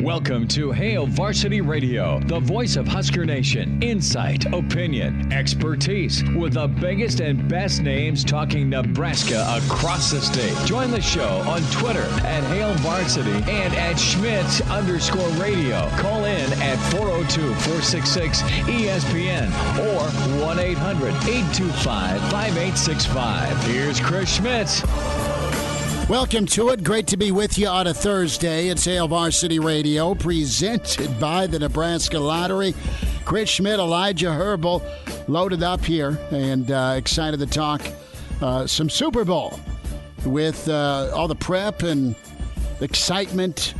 Welcome to Hail Varsity Radio, the voice of Husker Nation. Insight, opinion, expertise, with the biggest and best names talking Nebraska across the state. Join the show on Twitter at Hail Varsity and at Schmidt_radio. Call in at 402-466-ESPN or 1-800-825-5865. Here's Chris Schmidt. Welcome to it. Great to be with you on a Thursday. It's Hail Varsity Radio, presented by the Nebraska Lottery. Chris Schmidt, Elijah Herbel, loaded up here and excited to talk some Super Bowl with all the prep and excitement.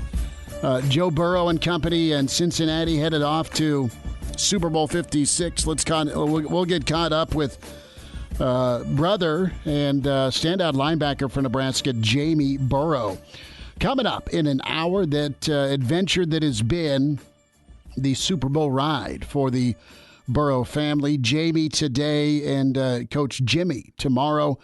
Joe Burrow and company and Cincinnati headed off to Super Bowl 56. We'll get caught up with brother and standout linebacker for Nebraska, Jamie Burrow. Coming up in an hour, that adventure that has been the Super Bowl ride for the Burrow family. Jamie today and Coach Jimmy tomorrow.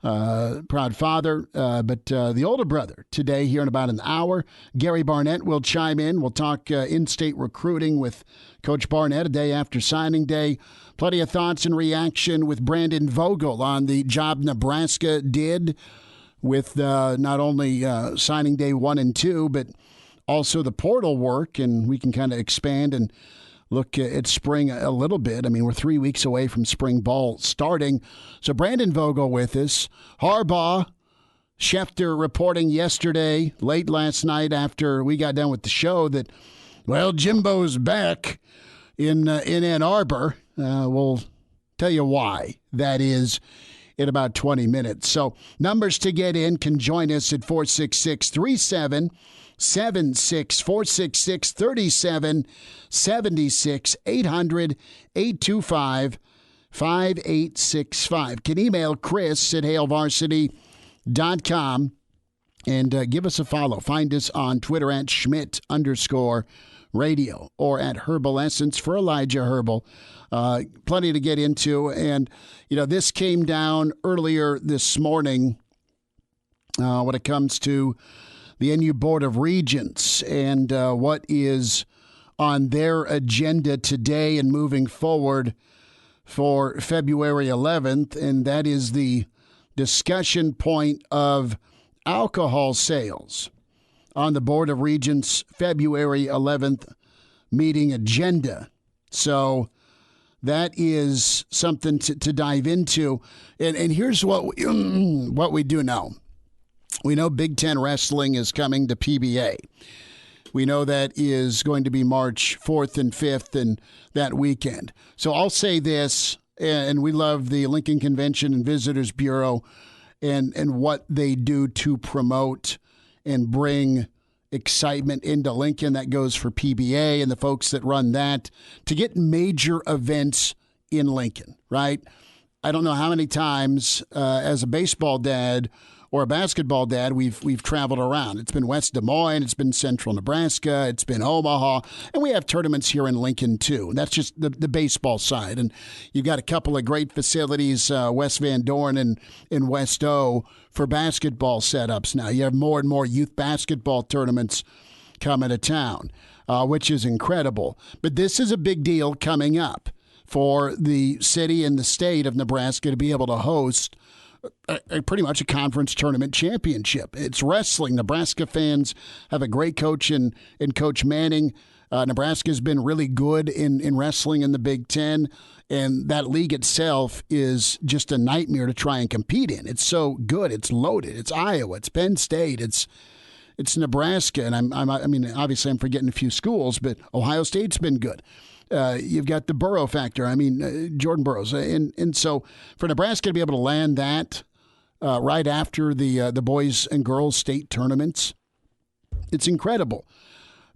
Proud father, but the older brother today here in about an hour. Gary Barnett will chime in. We'll talk in-state recruiting with Coach Barnett a day after signing day. Plenty of thoughts and reaction with Brandon Vogel on the job Nebraska did with not only signing day 1 and 2, but also the portal work, and we can kind of expand and look at spring a little bit. I mean, we're 3 weeks away from spring ball starting. So Brandon Vogel with us. Harbaugh, Schefter reporting yesterday, late last night after we got done with the show that, well, Jimbo's back in Ann Arbor. We'll tell you why that is in about 20 minutes. So numbers to get in can join us at 466-3776, 466-3776, 800-825-5865. Can email Chris at hailvarsity.com and give us a follow. Find us on Twitter at Schmidt_radio or at Herbal Essence for Elijah Herbel. Plenty to get into. And, this came down earlier this morning when it comes to the NU Board of Regents and what is on their agenda today and moving forward for February 11th, and that is the discussion point of alcohol sales on the Board of Regents' February 11th meeting agenda. So that is something to dive into. And here's what we do know. We know Big Ten Wrestling is coming to PBA. We know that is going to be March 4th and 5th and that weekend. So I'll say this, and we love the Lincoln Convention and Visitors Bureau and what they do to promote and bring excitement into Lincoln. That goes for PBA and the folks that run that to get major events in Lincoln, right? I don't know how many times as a baseball dad or a basketball dad, we've traveled around. It's been West Des Moines, it's been Central Nebraska, it's been Omaha, and we have tournaments here in Lincoln too. That's just the baseball side. And you've got a couple of great facilities, West Van Dorn and West O, for basketball setups now. You have more and more youth basketball tournaments coming to town, which is incredible. But this is a big deal coming up for the city and the state of Nebraska to be able to host pretty much a conference tournament championship. It's wrestling. Nebraska fans have a great coach in Coach Manning. Nebraska's been really good in wrestling in the Big Ten, and that league itself is just a nightmare to try and compete in. It's so good. It's loaded. It's Iowa. It's Penn State. It's Nebraska, and I mean, obviously I'm forgetting a few schools, but Ohio State's been good. You've got the Burrow factor. I mean, Jordan Burroughs. And so for Nebraska to be able to land that right after the boys and girls state tournaments, it's incredible.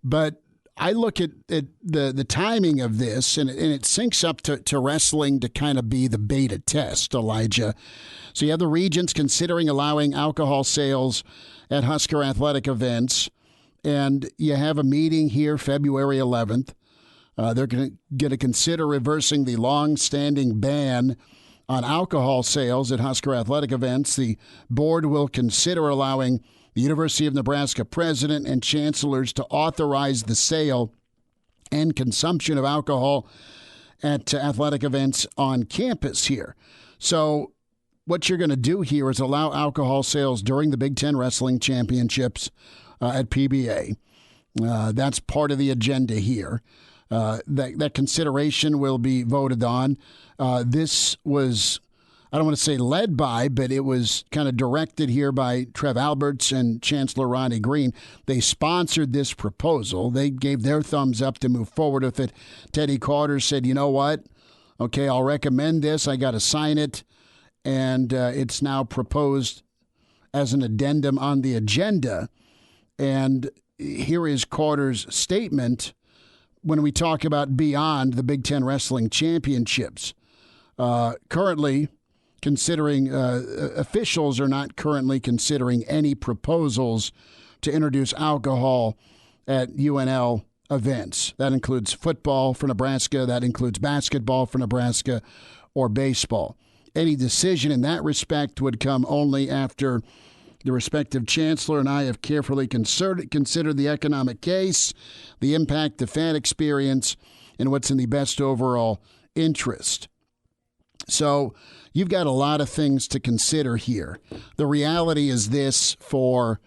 But I look at the timing of this, and it syncs up to wrestling to kind of be the beta test, Elijah. So you have the Regents considering allowing alcohol sales at Husker athletic events, and you have a meeting here February 11th. They're going to consider reversing the long-standing ban on alcohol sales at Husker athletic events. The board will consider allowing the University of Nebraska president and chancellors to authorize the sale and consumption of alcohol at athletic events on campus here. So what you're going to do here is allow alcohol sales during the Big Ten Wrestling Championships at PBA. That's part of the agenda here. That consideration will be voted on. This was, I don't want to say led by, but it was kind of directed here by Trev Alberts and Chancellor Ronnie Green. They sponsored this proposal. They gave their thumbs up to move forward with it. Teddy Carter said, you know what? Okay, I'll recommend this. I got to sign it. And it's now proposed as an addendum on the agenda. And here is Carter's statement when we talk about beyond the Big Ten Wrestling Championships. Currently, considering officials are not currently considering any proposals to introduce alcohol at UNL events. That includes football for Nebraska. That includes basketball for Nebraska or baseball. Any decision in that respect would come only after the respective chancellor and I have carefully considered the economic case, the impact, the fan experience, and what's in the best overall interest. So you've got a lot of things to consider here. The reality is this for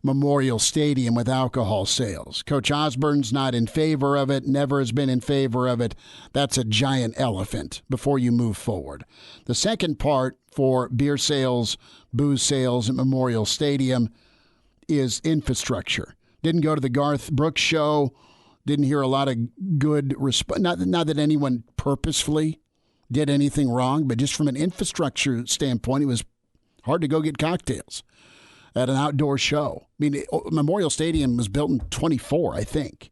Memorial Stadium with alcohol sales. Coach Osborne's not in favor of it, never has been in favor of it. That's a giant elephant before you move forward. The second part for beer sales, booze sales at Memorial Stadium is infrastructure. Didn't go to the Garth Brooks show, didn't hear a lot of good response. Not that anyone purposefully did anything wrong, but just from an infrastructure standpoint, it was hard to go get cocktails at an outdoor show. I mean, Memorial Stadium was built in 24, I think.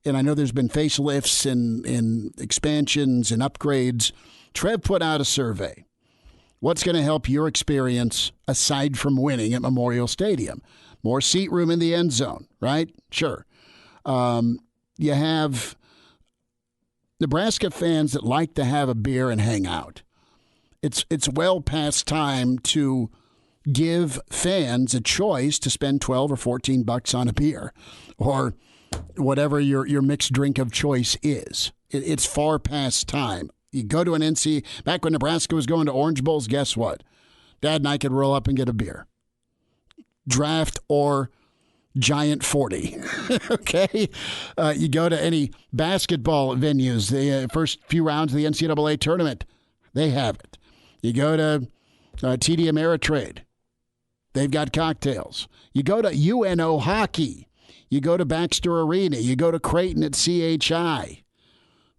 And I know there's been facelifts and expansions and upgrades. Trev put out a survey. What's going to help your experience aside from winning at Memorial Stadium? More seat room in the end zone, right? Sure. You have Nebraska fans that like to have a beer and hang out. It's well past time to give fans a choice to spend $12 or $14 on a beer or whatever your mixed drink of choice is. It's far past time. You go to an NC, back when Nebraska was going to Orange Bowls, guess what? Dad and I could roll up and get a beer. Draft or Giant 40. Okay? You go to any basketball venues, the first few rounds of the NCAA tournament, they have it. You go to TD Ameritrade, they've got cocktails. You go to UNO hockey. You go to Baxter Arena. You go to Creighton at CHI.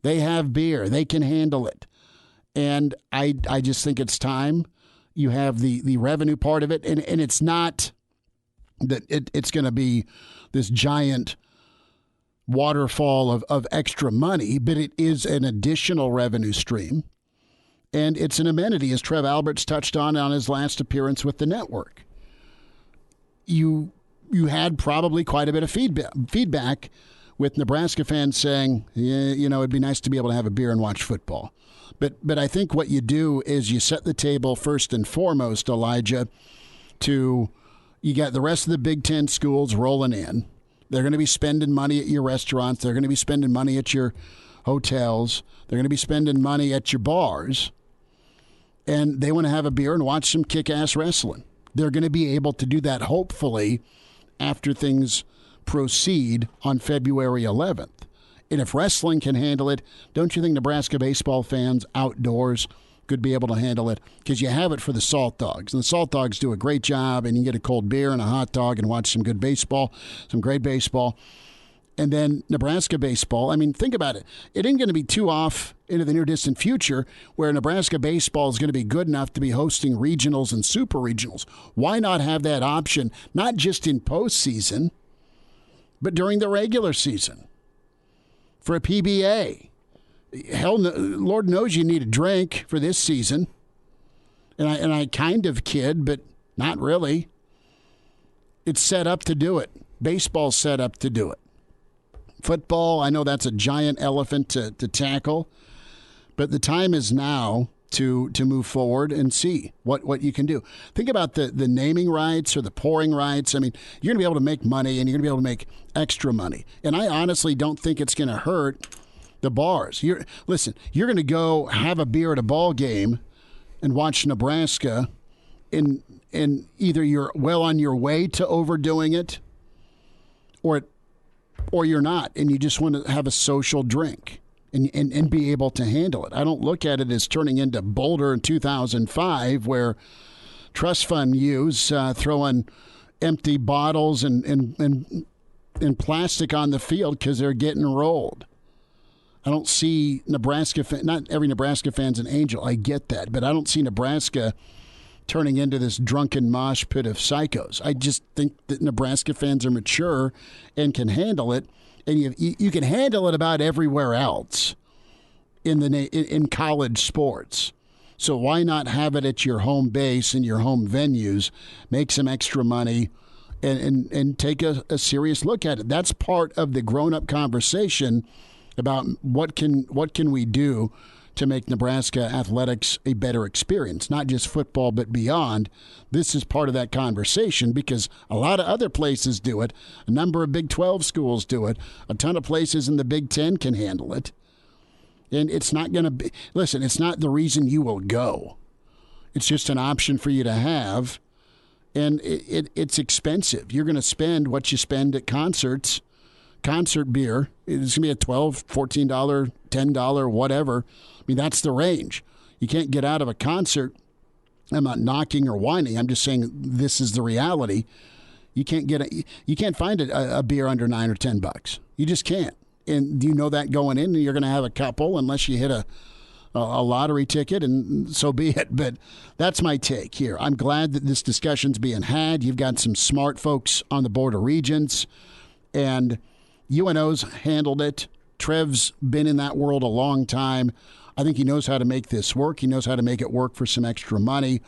They have beer. They can handle it. And I just think it's time. You have the revenue part of it. And it's not that it's going to be this giant waterfall of extra money, but it is an additional revenue stream. And it's an amenity, as Trev Alberts touched on his last appearance with the network. You had probably quite a bit of feedback with Nebraska fans saying, yeah, it'd be nice to be able to have a beer and watch football. But I think what you do is you set the table first and foremost, Elijah, you got the rest of the Big Ten schools rolling in. They're going to be spending money at your restaurants. They're going to be spending money at your hotels. They're going to be spending money at your bars. And they want to have a beer and watch some kick-ass wrestling. They're going to be able to do that, hopefully, after things proceed on February 11th. And if wrestling can handle it, don't you think Nebraska baseball fans outdoors could be able to handle it? Because you have it for the Salt Dogs. And the Salt Dogs do a great job, and you get a cold beer and a hot dog and watch some good baseball, some great baseball. And then Nebraska baseball, I mean, think about it. It ain't going to be too off into the near-distant future where Nebraska baseball is going to be good enough to be hosting regionals and super regionals. Why not have that option, not just in postseason, but during the regular season for a PBA? Hell, Lord knows you need a drink for this season. And I kind of kid, but not really. It's set up to do it. Baseball's set up to do it. Football, I know that's a giant elephant to tackle, but the time is now to move forward and see what you can do. Think about the naming rights or the pouring rights. I mean, you're going to be able to make money, and you're going to be able to make extra money. And I honestly don't think it's going to hurt the bars. You're going to go have a beer at a ball game and watch Nebraska, and either you're well on your way to overdoing it, or you're not, and you just want to have a social drink and be able to handle it. I don't look at it as turning into Boulder in 2005, where trust fund use throwing empty bottles and plastic on the field because they're getting rolled. I don't see Nebraska not every Nebraska fan's an angel. I get that, but I don't see Nebraska turning into this drunken mosh pit of psychos. I just think that Nebraska fans are mature and can handle it, and you can handle it about everywhere else in college sports. So why not have it at your home base and your home venues, make some extra money, and take a serious look at it? That's part of the grown-up conversation about what can we do to make Nebraska athletics a better experience, not just football but beyond. This is part of that conversation because a lot of other places do it. A number of Big 12 schools do it. A ton of places in the Big 10 can handle it. And it's not going to be, listen, it's not the reason you will go. It's just an option for you to have. And it's expensive. You're going to spend what you spend at concerts. Concert beer, it's going to be a $12, $14, $10, whatever. I mean, that's the range. You can't get out of a concert. I'm not knocking or whining. I'm just saying this is the reality. You can't find a beer under $9 or $10. You just can't. And you know that going in, and you're going to have a couple unless you hit a lottery ticket, and so be it. But that's my take here. I'm glad that this discussion's being had. You've got some smart folks on the Board of Regents, and UNO's handled it. Trev's been in that world a long time. I think he knows how to make this work. He knows how to make it work for some extra money.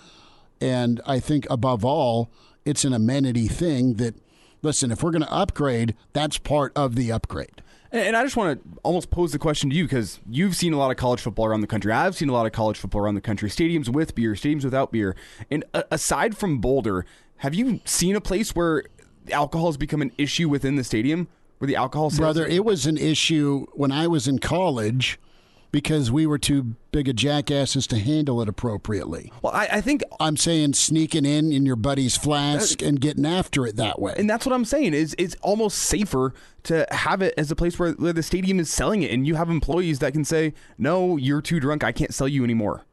And I think above all, it's an amenity thing that, listen, if we're going to upgrade, that's part of the upgrade. And I just want to almost pose the question to you, because you've seen a lot of college football around the country. I've seen a lot of college football around the country, stadiums with beer, stadiums without beer. And aside from Boulder, have you seen a place where alcohol has become an issue within the stadium? Where the alcohol sales? Brother, it was an issue when I was in college because we were too big of jackasses to handle it appropriately. Well, I think I'm saying sneaking in your buddy's flask and getting after it that way. And that's what I'm saying is it's almost safer to have it as a place where the stadium is selling it, and you have employees that can say, no, you're too drunk, I can't sell you anymore.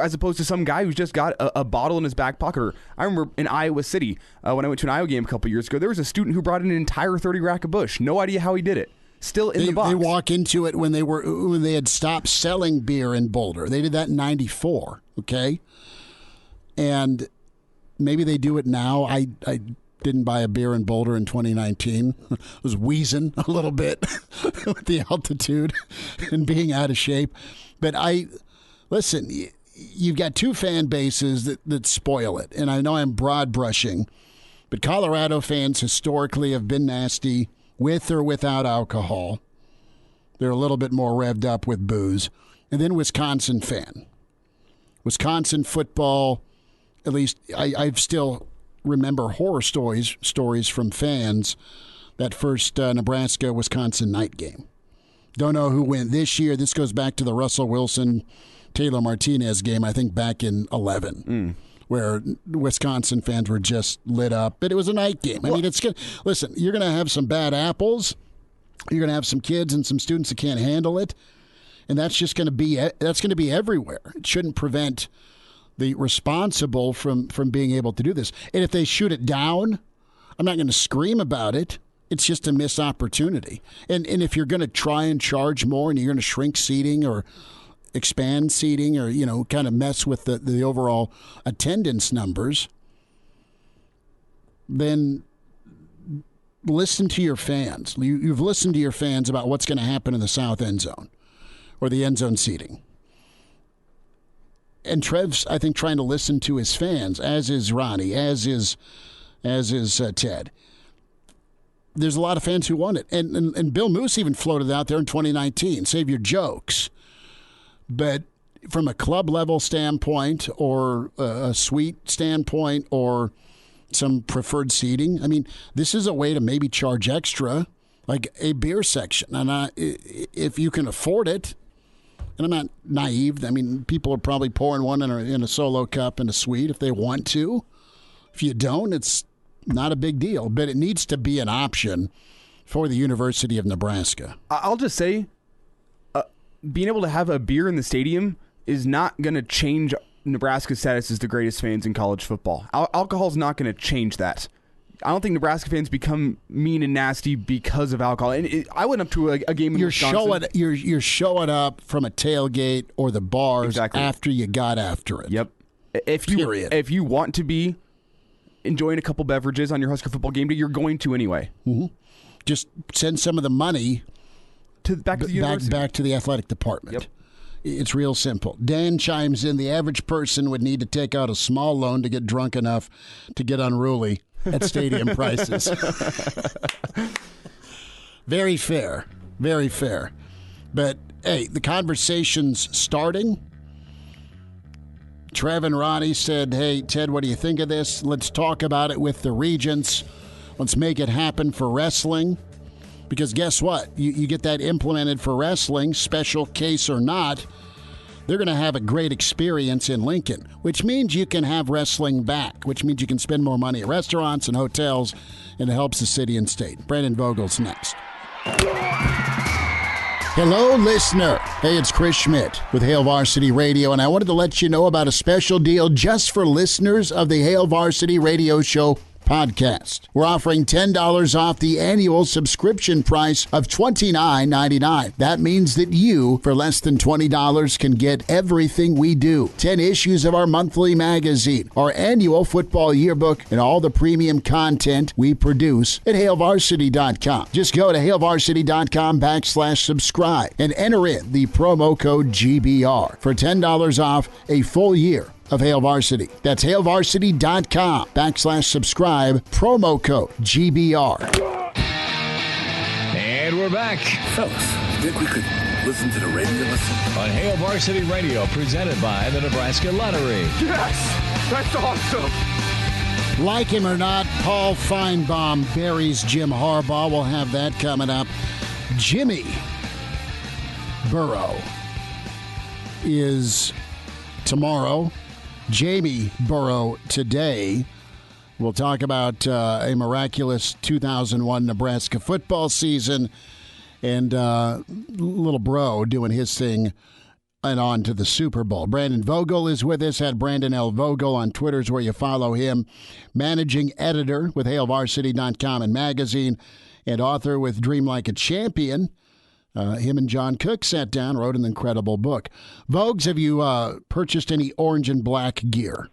As opposed to some guy who's just got a bottle in his back pocket. I remember in Iowa City, when I went to an Iowa game a couple years ago, there was a student who brought in an entire 30 rack of Busch. No idea how he did it. Still in the box. They walk into it when they had stopped selling beer in Boulder. They did that in '94, okay? And maybe they do it now. I didn't buy a beer in Boulder in 2019. I was wheezing a little bit with the altitude and being out of shape. But listen, you've got two fan bases that spoil it. And I know I'm broad brushing, but Colorado fans historically have been nasty with or without alcohol. They're a little bit more revved up with booze. And then Wisconsin fan. Wisconsin football, at least I still remember horror stories from fans that first Nebraska-Wisconsin night game. Don't know who went this year. This goes back to the Russell Wilson Taylor Martinez game, I think back in 11, where Wisconsin fans were just lit up. But it was a night game. I mean, it's good. Listen, you're going to have some bad apples. You're going to have some kids and some students that can't handle it, and that's just going to be everywhere. It shouldn't prevent the responsible from being able to do this. And if they shoot it down, I'm not going to scream about it. It's just a missed opportunity. And if you're going to try and charge more and you're going to shrink seating or expand seating or, kind of mess with the overall attendance numbers, then listen to your fans. You've listened to your fans about what's going to happen in the south end zone or the end zone seating. And Trev's, I think, trying to listen to his fans, as is Ronnie, as is Ted. There's a lot of fans who want it. And Bill Moose even floated out there in 2019, save your jokes. But from a club level standpoint or a suite standpoint or some preferred seating, I mean, this is a way to maybe charge extra, like a beer section. And if you can afford it, and I'm not naive. I mean, people are probably pouring one in a solo cup in a suite if they want to. If you don't, it's not a big deal. But it needs to be an option for the University of Nebraska. I'll just say, being able to have a beer in the stadium is not going to change Nebraska's status as the greatest fans in college football. Alcohol is not going to change that. I don't think Nebraska fans become mean and nasty because of alcohol. And I went up to a game in Wisconsin. You're showing up from a tailgate or the bars after you got after it. Yep. If you want to be enjoying a couple beverages on your Husker football game day, you're going to anyway. Mm-hmm. Just send some of the money back to the university. Back to the athletic department. Yep. It's real simple. Dan chimes in, the average person would need to take out a small loan to get drunk enough to get unruly at stadium prices. Very fair. Very fair. But, hey, the conversation's starting. Trev and Ronnie said, hey, Ted, what do you think of this? Let's talk about it with the regents. Let's make it happen for wrestling. Because guess what? You get that implemented for wrestling, special case or not, they're going to have a great experience in Lincoln, which means you can have wrestling back, which means you can spend more money at restaurants and hotels, and it helps the city and state. Brandon Vogel's next. Hello, listener. Hey, it's Chris Schmidt with Hail Varsity Radio, and I wanted to let you know about a special deal just for listeners of the Hail Varsity Radio Show podcast. We're offering $10 off the annual subscription price of $29.99. That means that you, for less than $20, can get everything we do. 10 issues of our monthly magazine, our annual football yearbook, and all the premium content we produce at HailVarsity.com. Just go to HailVarsity.com/subscribe and enter in the promo code GBR for $10 off a full year of Hail Varsity. That's HailVarsity.com/subscribe, promo code GBR. And we're back. Fellas, think we could listen to the radio lesson? On Hail Varsity Radio, presented by the Nebraska Lottery. Yes! That's awesome! Like him or not, Paul Feinbaum buries Jim Harbaugh. We'll have that coming up. Jimmy Burrow is tomorrow. Jamie Burrow today. We'll talk about a miraculous 2001 Nebraska football season and little bro doing his thing and on to the Super Bowl. Brandon Vogel is with us at Brandon L. Vogel on Twitter is where you follow him. Managing editor with HailVarsity.com and magazine and author with Dream Like a Champion. Him and John Cook sat down, wrote an incredible book. Vogues, have you purchased any orange and black gear?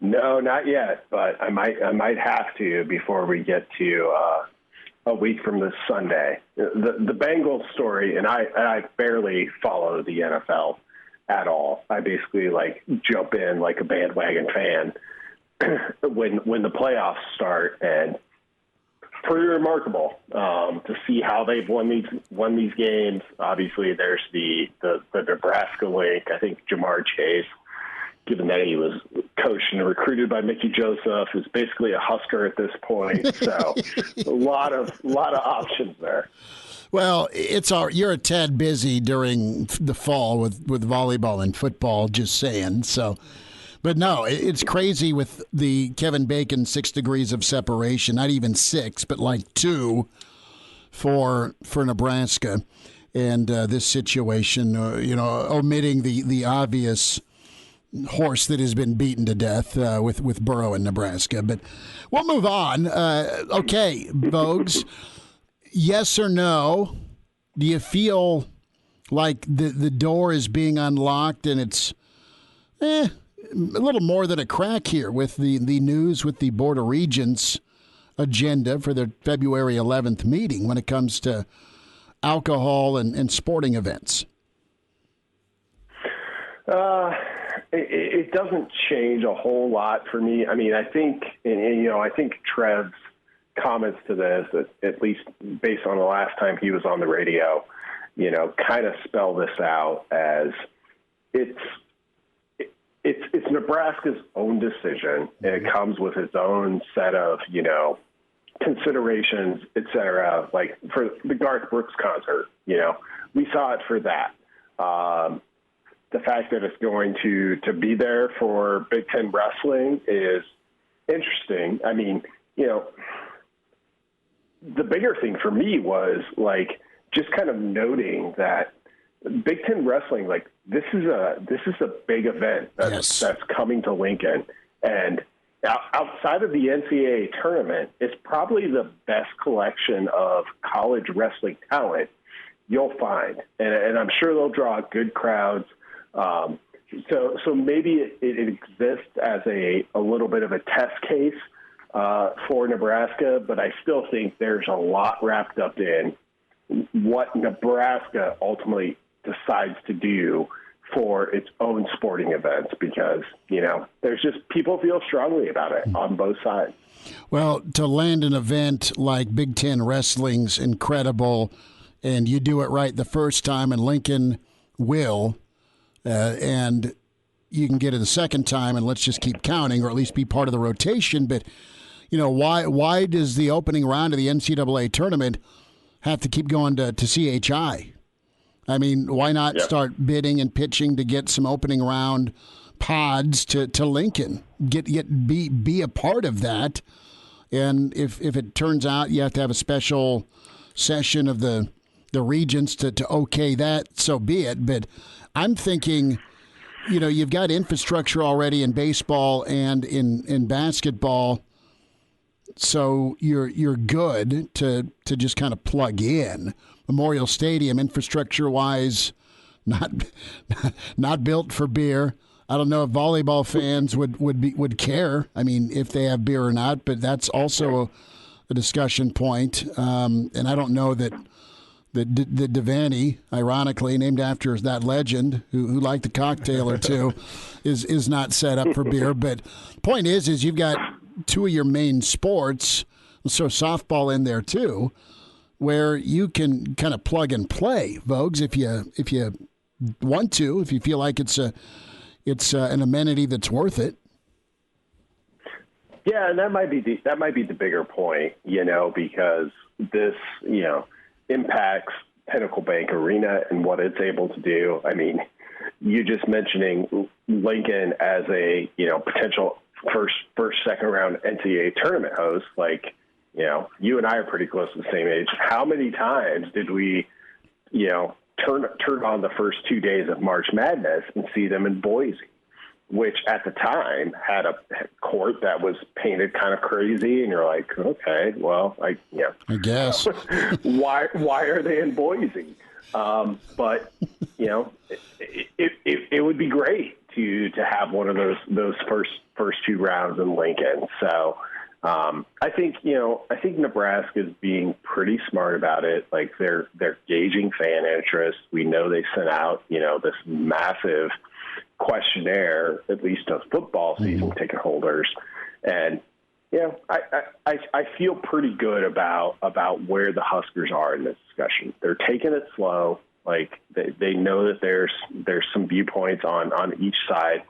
No, not yet, but I might have to before we get to a week from this Sunday. The Bengal story, and I barely follow the NFL at all. I basically jump in like a bandwagon fan when the playoffs start, and pretty remarkable to see how they've won these games. Obviously, there's the Nebraska link. I think Jamar Chase, given that he was coached and recruited by Mickey Joseph, is basically a Husker at this point. So a lot of options there. Well, you're a tad busy during the fall with volleyball and football. Just saying. So. But no, it's crazy with the Kevin Bacon 6 degrees of separation, not even 6, but like 2 for Nebraska. And this situation, omitting the obvious horse that has been beaten to death with Burrow in Nebraska. But we'll move on. Okay, Vogues, yes or no, do you feel like the door is being unlocked and it's a little more than a crack here with the news with the Board of Regents agenda for their February 11th meeting when it comes to alcohol and sporting events? It doesn't change a whole lot for me. I mean, I think, I think Trev's comments to this, at least based on the last time he was on the radio, kind of spell this out as it's Nebraska's own decision, and it comes with its own set of, considerations, et cetera. Like for the Garth Brooks concert, we saw it for that. The fact that it's going to be there for Big Ten wrestling is interesting. I mean, the bigger thing for me was like just kind of noting that Big Ten wrestling, like this is a big event that's coming to Lincoln, and outside of the NCAA tournament, it's probably the best collection of college wrestling talent you'll find, and I'm sure they'll draw good crowds. So maybe it exists as a little bit of a test case for Nebraska, but I still think there's a lot wrapped up in what Nebraska ultimately decides to do for its own sporting events, because, there's just people feel strongly about it on both sides. Well, to land an event like Big Ten Wrestling's incredible, and you do it right the first time, and Lincoln will, and you can get it the second time, and let's just keep counting, or at least be part of the rotation. But, why does the opening round of the NCAA tournament have to keep going to CHI? I mean, why not start bidding and pitching to get some opening round pods to Lincoln? Be a part of that. And if it turns out you have to have a special session of the regents to okay that, so be it. But I'm thinking, you've got infrastructure already in baseball and in basketball, so you're good to just kind of plug in. Memorial Stadium, infrastructure-wise, not built for beer. I don't know if volleyball fans would care. I mean, if they have beer or not, but that's also a discussion point. And I don't know that the Devaney, ironically named after that legend who liked a cocktail or two, is not set up for beer. But the point is you've got two of your main sports, so softball in there too, where you can kind of plug and play, Vogues, if you want to, if you feel like it's an amenity that's worth it. Yeah, and that might be the bigger point, because this, impacts Pinnacle Bank Arena and what it's able to do. I mean, you just mentioning Lincoln as a potential first second round NCAA tournament host, like. You and I are pretty close to the same age. How many times did we, turn on the first 2 days of March Madness and see them in Boise, which at the time had a court that was painted kind of crazy, and you're like, okay, well, I guess why are they in Boise? But it would be great to have one of those first two rounds in Lincoln. So. I think Nebraska is being pretty smart about it. Like they're gauging fan interest. We know they sent out, this massive questionnaire, at least to football season ticket holders. And, I feel pretty good about where the Huskers are in this discussion. They're taking it slow. Like they know that there's some viewpoints on each side,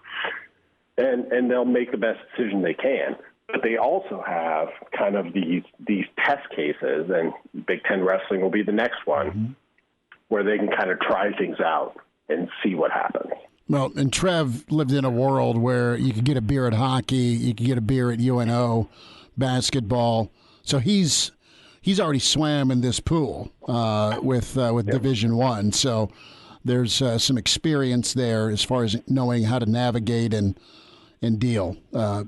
and they'll make the best decision they can. But they also have kind of these test cases, and Big Ten wrestling will be the next one, where they can kind of try things out and see what happens. Well, and Trev lived in a world where you could get a beer at hockey, you could get a beer at UNO, basketball. So he's already swam in this pool with Division I. So there's some experience there as far as knowing how to navigate and deal.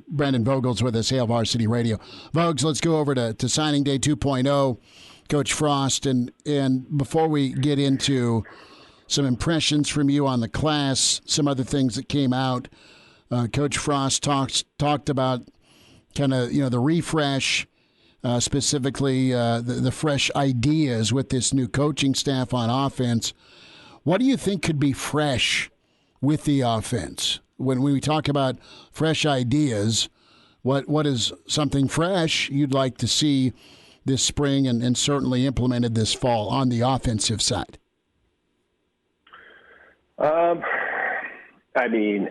Brandon Vogel's with us, Hail Varsity Radio. Vogues, let's go over to Signing Day 2.0, Coach Frost. And before we get into some impressions from you on the class, some other things that came out, Coach Frost talked about kind of, the refresh, specifically the fresh ideas with this new coaching staff on offense. What do you think could be fresh with the offense? When we talk about fresh ideas, what is something fresh you'd like to see this spring and certainly implemented this fall on the offensive side? I mean,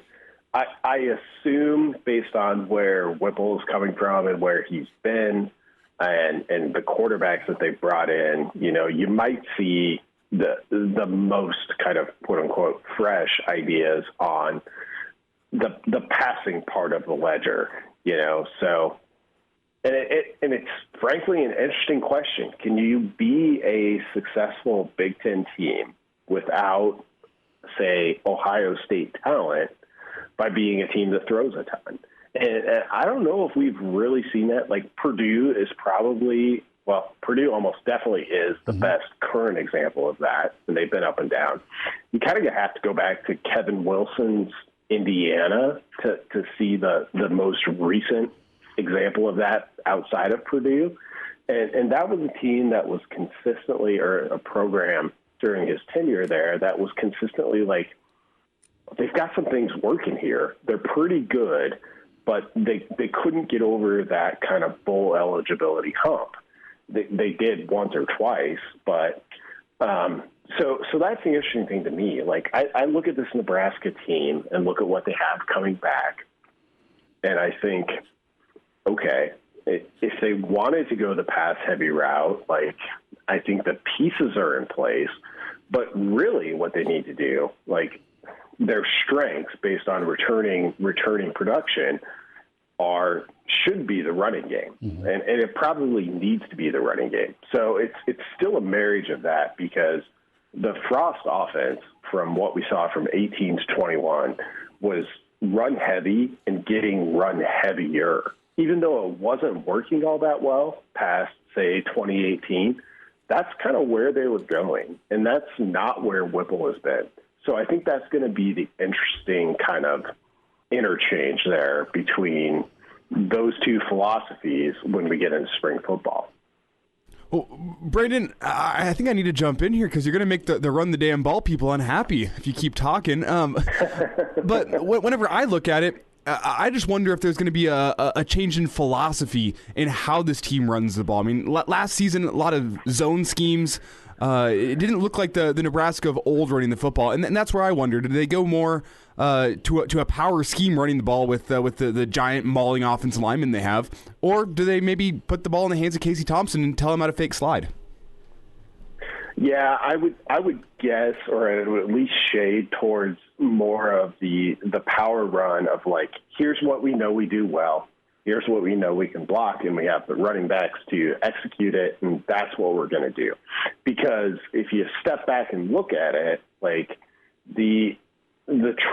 I assume based on where Whipple is coming from and where he's been and the quarterbacks that they brought in, you might see the most kind of quote unquote fresh ideas on the passing part of the ledger, so. And it's frankly an interesting question. Can you be a successful Big Ten team without, say, Ohio State talent by being a team that throws a ton? And I don't know if we've really seen that. Like Purdue is probably, Purdue almost definitely is the best current example of that. And they've been up and down. You kind of have to go back to Kevin Wilson's Indiana to see the most recent example of that outside of Purdue. And that was a team that was consistently, or a program during his tenure there that was consistently like, they've got some things working here. They're pretty good, but they couldn't get over that kind of bowl eligibility hump. They did once or twice, but so that's the interesting thing to me. Like I look at this Nebraska team and look at what they have coming back, and I think, okay, if they wanted to go the pass-heavy route, like I think the pieces are in place, but really what they need to do, like their strengths based on returning production should be the running game, and it probably needs to be the running game. So it's still a marriage of that, because the Frost offense, from what we saw from 18 to 21, was run heavy and getting run heavier. Even though it wasn't working all that well past, say, 2018, that's kind of where they were going. And that's not where Whipple has been. So I think that's going to be the interesting kind of interchange there between those two philosophies when we get into spring football. Well, Brandon, I think I need to jump in here because you're going to make the run the damn ball people unhappy if you keep talking. But whenever I look at it, I just wonder if there's going to be a change in philosophy in how this team runs the ball. I mean, last season, a lot of zone schemes. It didn't look like the Nebraska of old running the football, and that's where I wonder: did they go more to a power scheme running the ball with the giant mauling offensive linemen they have, or do they maybe put the ball in the hands of Casey Thompson and tell him how to fake slide? Yeah, I would guess, or I would at least shade towards more of the power run of like, here's what we know we do well, here's what we know we can block, and we have the running backs to execute it, and that's what we're going to do. Because if you step back and look at it, like the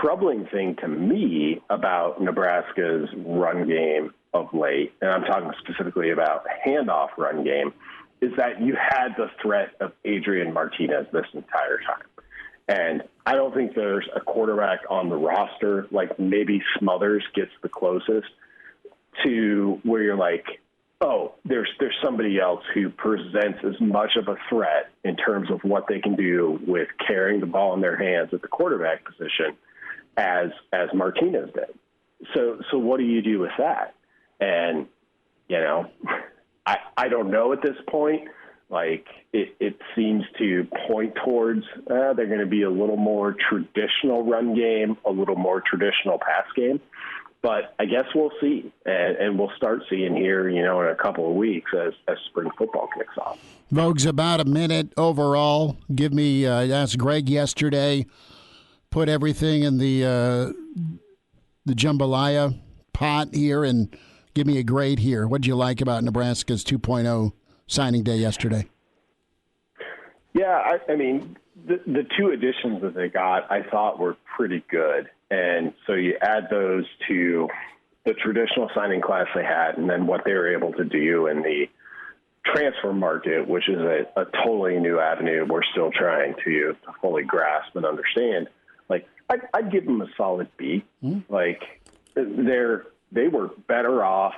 troubling thing to me about Nebraska's run game of late, and I'm talking specifically about handoff run game, is that you had the threat of Adrian Martinez this entire time. And I don't think there's a quarterback on the roster, like maybe Smothers gets the closest to where you're like, oh, there's somebody else who presents as much of a threat in terms of what they can do with carrying the ball in their hands at the quarterback position as Martinez did. So what do you do with that? And, I don't know at this point. Like it seems to point towards they're going to be a little more traditional run game, a little more traditional pass game. But I guess we'll see, and we'll start seeing here, in a couple of weeks as spring football kicks off. Vogue's about a minute overall. Give me, I asked Greg yesterday, put everything in the jambalaya pot here and give me a grade here. What did you like about Nebraska's 2.0 signing day yesterday? Yeah, I mean, the two additions that they got, I thought were pretty good. And so you add those to the traditional signing class they had, and then what they were able to do in the transfer market, which is a totally new avenue we're still trying to fully grasp and understand. Like, I'd give them a solid B. Like, they were better off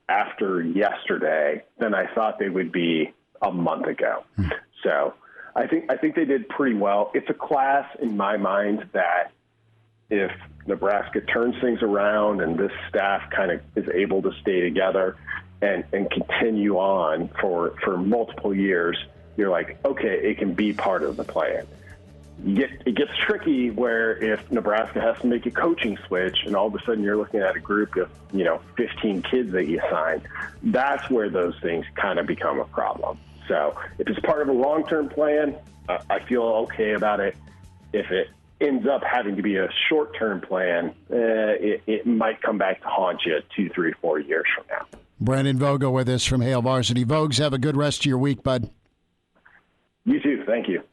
after yesterday than I thought they would be a month ago. So I think they did pretty well. It's a class in my mind that if Nebraska turns things around and this staff kind of is able to stay together and continue on for multiple years, you're like, okay, it can be part of the plan. it gets tricky where if Nebraska has to make a coaching switch and all of a sudden you're looking at a group of, 15 kids that you sign, that's where those things kind of become a problem. So if it's part of a long-term plan, I feel okay about it. If it ends up having to be a short-term plan, it might come back to haunt you 2, 3, 4 years from now. Brandon Vogel with us from Hail Varsity. Vogues, have a good rest of your week, bud. You too. Thank you.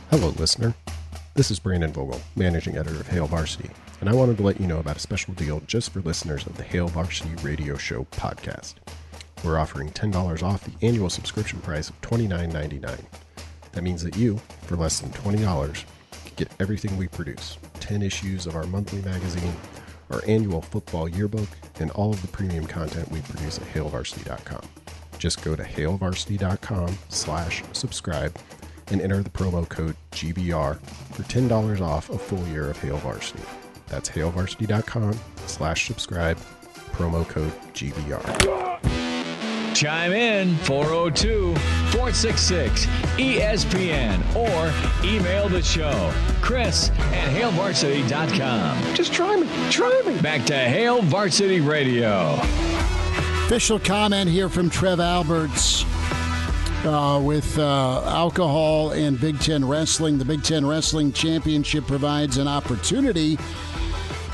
Hello, listener. This is Brandon Vogel, managing editor of Hail Varsity, and I wanted to let you know about a special deal just for listeners of the Hail Varsity Radio Show podcast. We're offering $10 off the annual subscription price of $29.99. That means that you, for less than $20, can get everything we produce: 10 issues of our monthly magazine, our annual football yearbook, and all of the premium content we produce at hailvarsity.com. Just go to hailvarsity.com/subscribe and enter the promo code GBR for $10 off a full year of Hail Varsity. That's hailvarsity.com/subscribe, promo code GBR. Chime in 402-466-ESPN or email the show, Chris@HailVarsity.com. Just try me. Back to Hail Varsity Radio. Official comment here from Trev Alberts with alcohol and Big Ten wrestling. The Big Ten Wrestling Championship provides an opportunity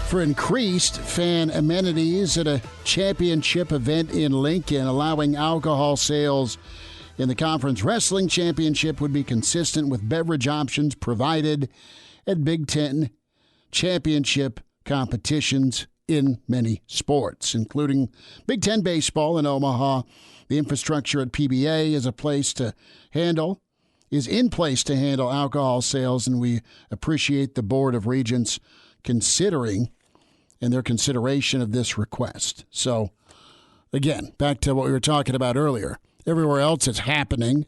for increased fan amenities at a championship event in Lincoln. Allowing alcohol sales in the Conference Wrestling Championship would be consistent with beverage options provided at Big Ten Championship competitions in many sports, including Big Ten baseball in Omaha. The infrastructure at PBA is in place to handle alcohol sales, and we appreciate the Board of Regents considering and their consideration of this request. So, again, back to what we were talking about earlier. Everywhere else it's happening.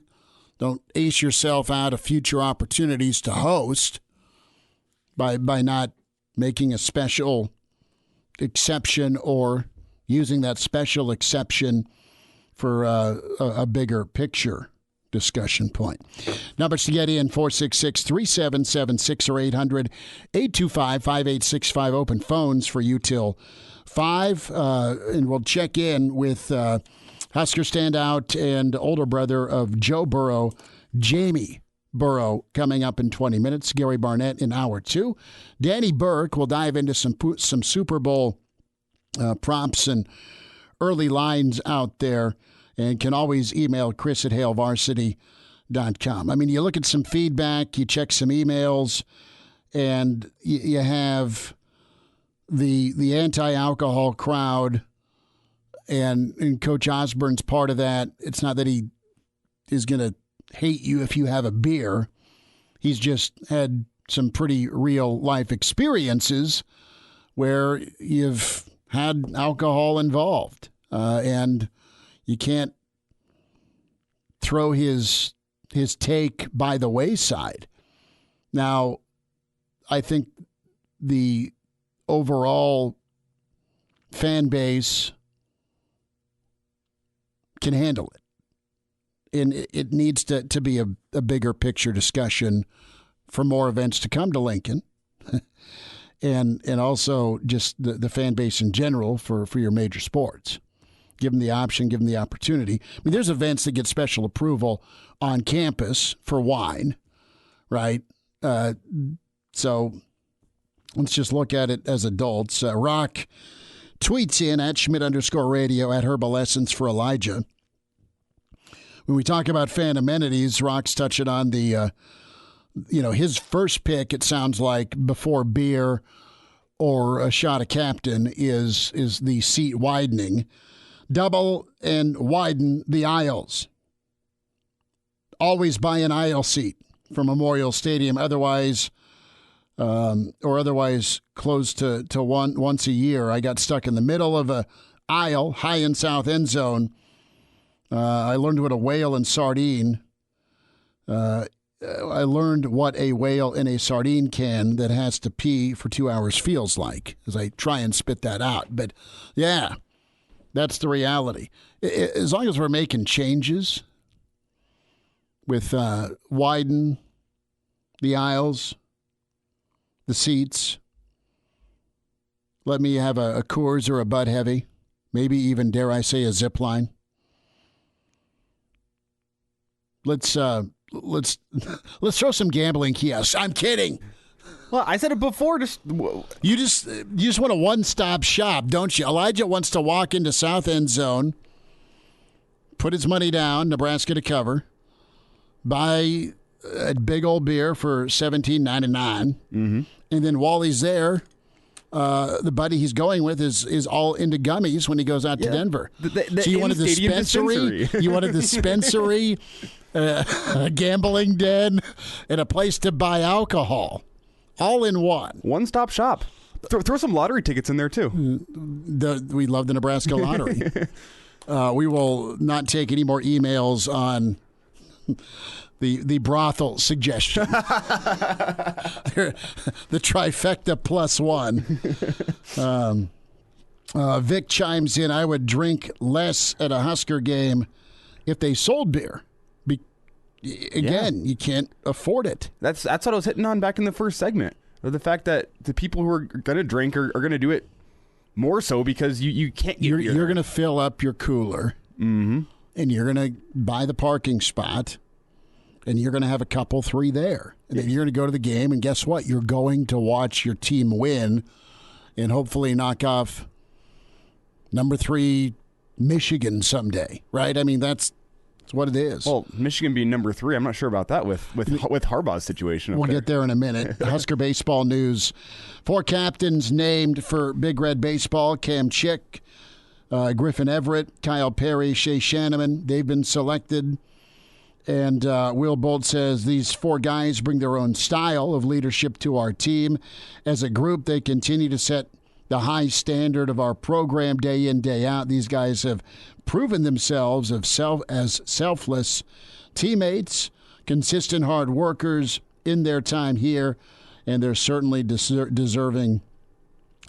Don't ace yourself out of future opportunities to host by not making a special exception or using that special exception for a bigger picture discussion point. Numbers to get in, 466-3776 or 800-825-5865. Open phones for you till 5. And we'll check in with Husker standout and older brother of Joe Burrow, Jamie Burrow, coming up in 20 minutes. Gary Barnett in hour 2. Danny Burke will dive into some Super Bowl props and early lines out there, and can always email Chris@HailVarsity.com. I mean, you look at some feedback, you check some emails, and you have the anti-alcohol crowd, and Coach Osborne's part of that. It's not that he is going to hate you if you have a beer. He's just had some pretty real life experiences where you've had alcohol involved, and you can't throw his take by the wayside. Now, I think the overall fan base can handle it. And it needs to be a bigger picture discussion for more events to come to Lincoln. and also just the fan base in general for your major sports. Give them the option, give them the opportunity. I mean, there's events that get special approval on campus for wine, right? So let's just look at it as adults. Rock tweets in at Schmidt_radio at Herbal Essence for Elijah. When we talk about fan amenities, Rock's touching on the, his first pick, it sounds like, before beer or a shot of Captain is the seat widening. Double and widen the aisles. Always buy an aisle seat for Memorial Stadium. Otherwise closed to once a year. I got stuck in the middle of a aisle, high in south end zone. I learned what a whale and sardine. I learned what a whale in a sardine can that has to pee for 2 hours feels like, as I try and spit that out. But yeah. That's the reality. As long as we're making changes with widen the aisles, the seats. Let me have a Coors or a Bud Heavy, maybe even, dare I say, a zip line. Let's throw some gambling kiosks. I'm kidding. Well, I said it before. You just want a one-stop shop, don't you? Elijah wants to walk into South End Zone, put his money down, Nebraska to cover, buy a big old beer for $17.99, and then while he's there, the buddy he's going with is all into gummies when he goes out to Denver. So you wanted the dispensary. You wanted the dispensary, a gambling den, and a place to buy alcohol, all in one. One-stop shop. Throw some lottery tickets in there too. We love the Nebraska lottery. We will not take any more emails on the brothel suggestion. The trifecta plus one. Vic chimes in, I would drink less at a Husker game if they sold beer. You can't afford it. That's what I was hitting on back in the first segment. Or the fact that the people who are going to drink are going to do it more so because you can't get You're going to fill up your cooler, and you're going to buy the parking spot, and you're going to have a couple, 3 there. And then you're going to go to the game, and guess what? You're going to watch your team win and hopefully knock off number 3 Michigan someday, right? I mean, that's what it is. Well, Michigan being number 3, I'm not sure about that with Harbaugh's situation. We'll get there in a minute. Husker baseball news. 4 captains named for Big Red Baseball. Cam Chick, Griffin Everett, Kyle Perry, Shea Shanneman. They've been selected. And Will Bolt says these 4 guys bring their own style of leadership to our team. As a group, they continue to set the high standard of our program day in, day out. These guys have proven themselves as selfless teammates, consistent hard workers in their time here, and they're certainly deserving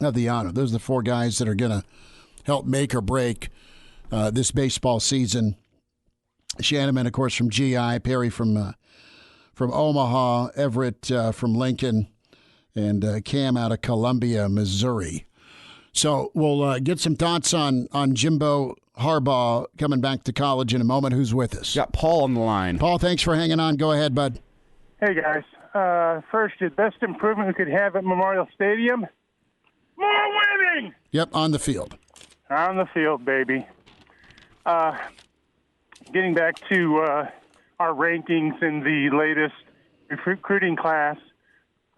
of the honor. Those are the 4 guys that are going to help make or break this baseball season. Shanneman, of course, from GI, Perry from Omaha, Everett from Lincoln, and Cam out of Columbia, Missouri. So we'll get some thoughts on Jimbo Harbaugh coming back to college in a moment. Who's with us? Got Paul on the line. Paul, thanks for hanging on. Go ahead, bud. Hey, guys. First, the best improvement we could have at Memorial Stadium, more winning! Yep, on the field. On the field, baby. Getting back to our rankings in the latest recruiting class,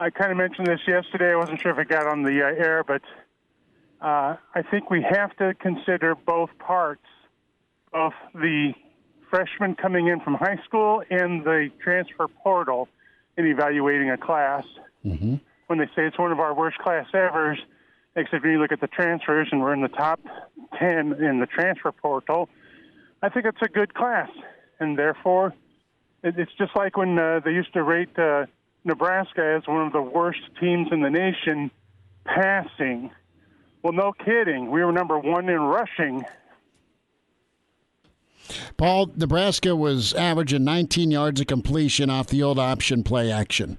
I kind of mentioned this yesterday. I wasn't sure if it got on the air, but I think we have to consider both parts of the freshmen coming in from high school and the transfer portal in evaluating a class. Mm-hmm. When they say it's one of our worst class ever, except when you look at the transfers and we're in the top 10 in the transfer portal, I think it's a good class. And therefore, it's just like when they used to rate Nebraska as one of the worst teams in the nation passing. Well, no kidding. We were number 1 in rushing. Paul, Nebraska was averaging 19 yards of completion off the old option play action.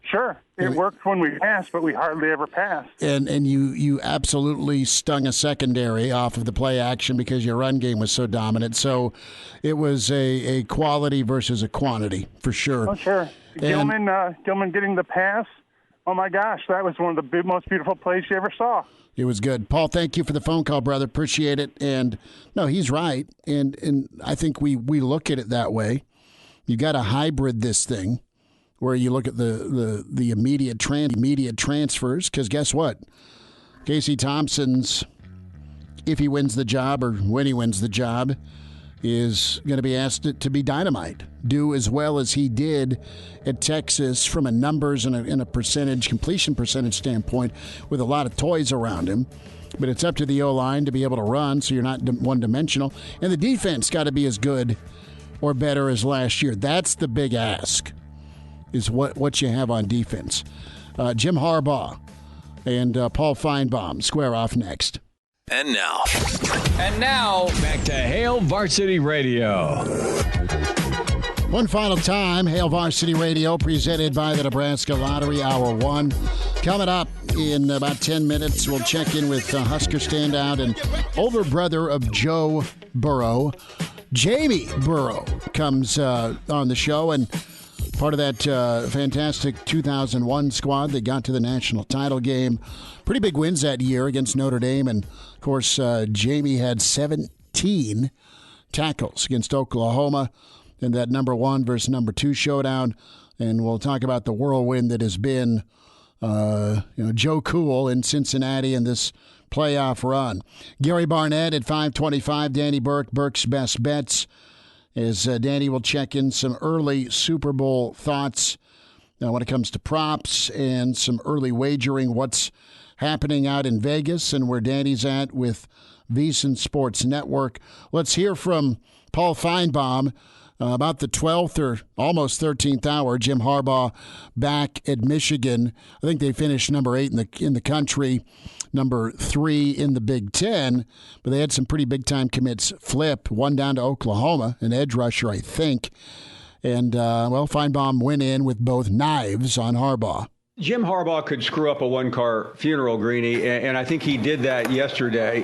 Sure. It worked when we passed, but we hardly ever passed. And you absolutely stung a secondary off of the play action because your run game was so dominant. So it was a quality versus a quantity, for sure. Oh, sure. Gilman getting the pass, oh, my gosh, that was one of the most beautiful plays you ever saw. It was good. Paul, thank you for the phone call, brother. Appreciate it. And, no, he's right. And I think we look at it that way. You got to hybrid this thing where you look at the immediate transfers, because guess what? Casey Thompson's, if he wins the job or when he wins the job, is going to be asked to be dynamite. Do as well as he did at Texas from a numbers and a completion percentage standpoint with a lot of toys around him. But it's up to the O-line to be able to run so you're not one-dimensional. And the defense got to be as good or better as last year. That's the big ask, is what you have on defense. Jim Harbaugh and Paul Feinbaum square off next. And now, back to Hail Varsity Radio. One final time, Hail Varsity Radio, presented by the Nebraska Lottery, Hour 1. Coming up in about 10 minutes, we'll check in with Husker standout and older brother of Joe Burrow, Jamie Burrow, comes on the show, and part of that fantastic 2001 squad that got to the national title game. Pretty big wins that year against Notre Dame, and, of course, Jamie had 17 tackles against Oklahoma in that number 1 versus number 2 showdown. And we'll talk about the whirlwind that has been Joe Cool in Cincinnati and this playoff run. Gary Barnett at 5:25, Danny Burke, Burke's Best Bets, as Danny will check in some early Super Bowl thoughts when it comes to props and some early wagering, what's happening out in Vegas and where Danny's at with VSiN Sports Network. Let's hear from Paul Feinbaum about the 12th or almost 13th hour. Jim Harbaugh back at Michigan. I think they finished number 8 in the country, number 3 in the Big Ten, but they had some pretty big-time commits flip. One down to Oklahoma, an edge rusher, I think. And, Feinbaum went in with both knives on Harbaugh. Jim Harbaugh could screw up a one-car funeral, Greeny, and I think he did that yesterday.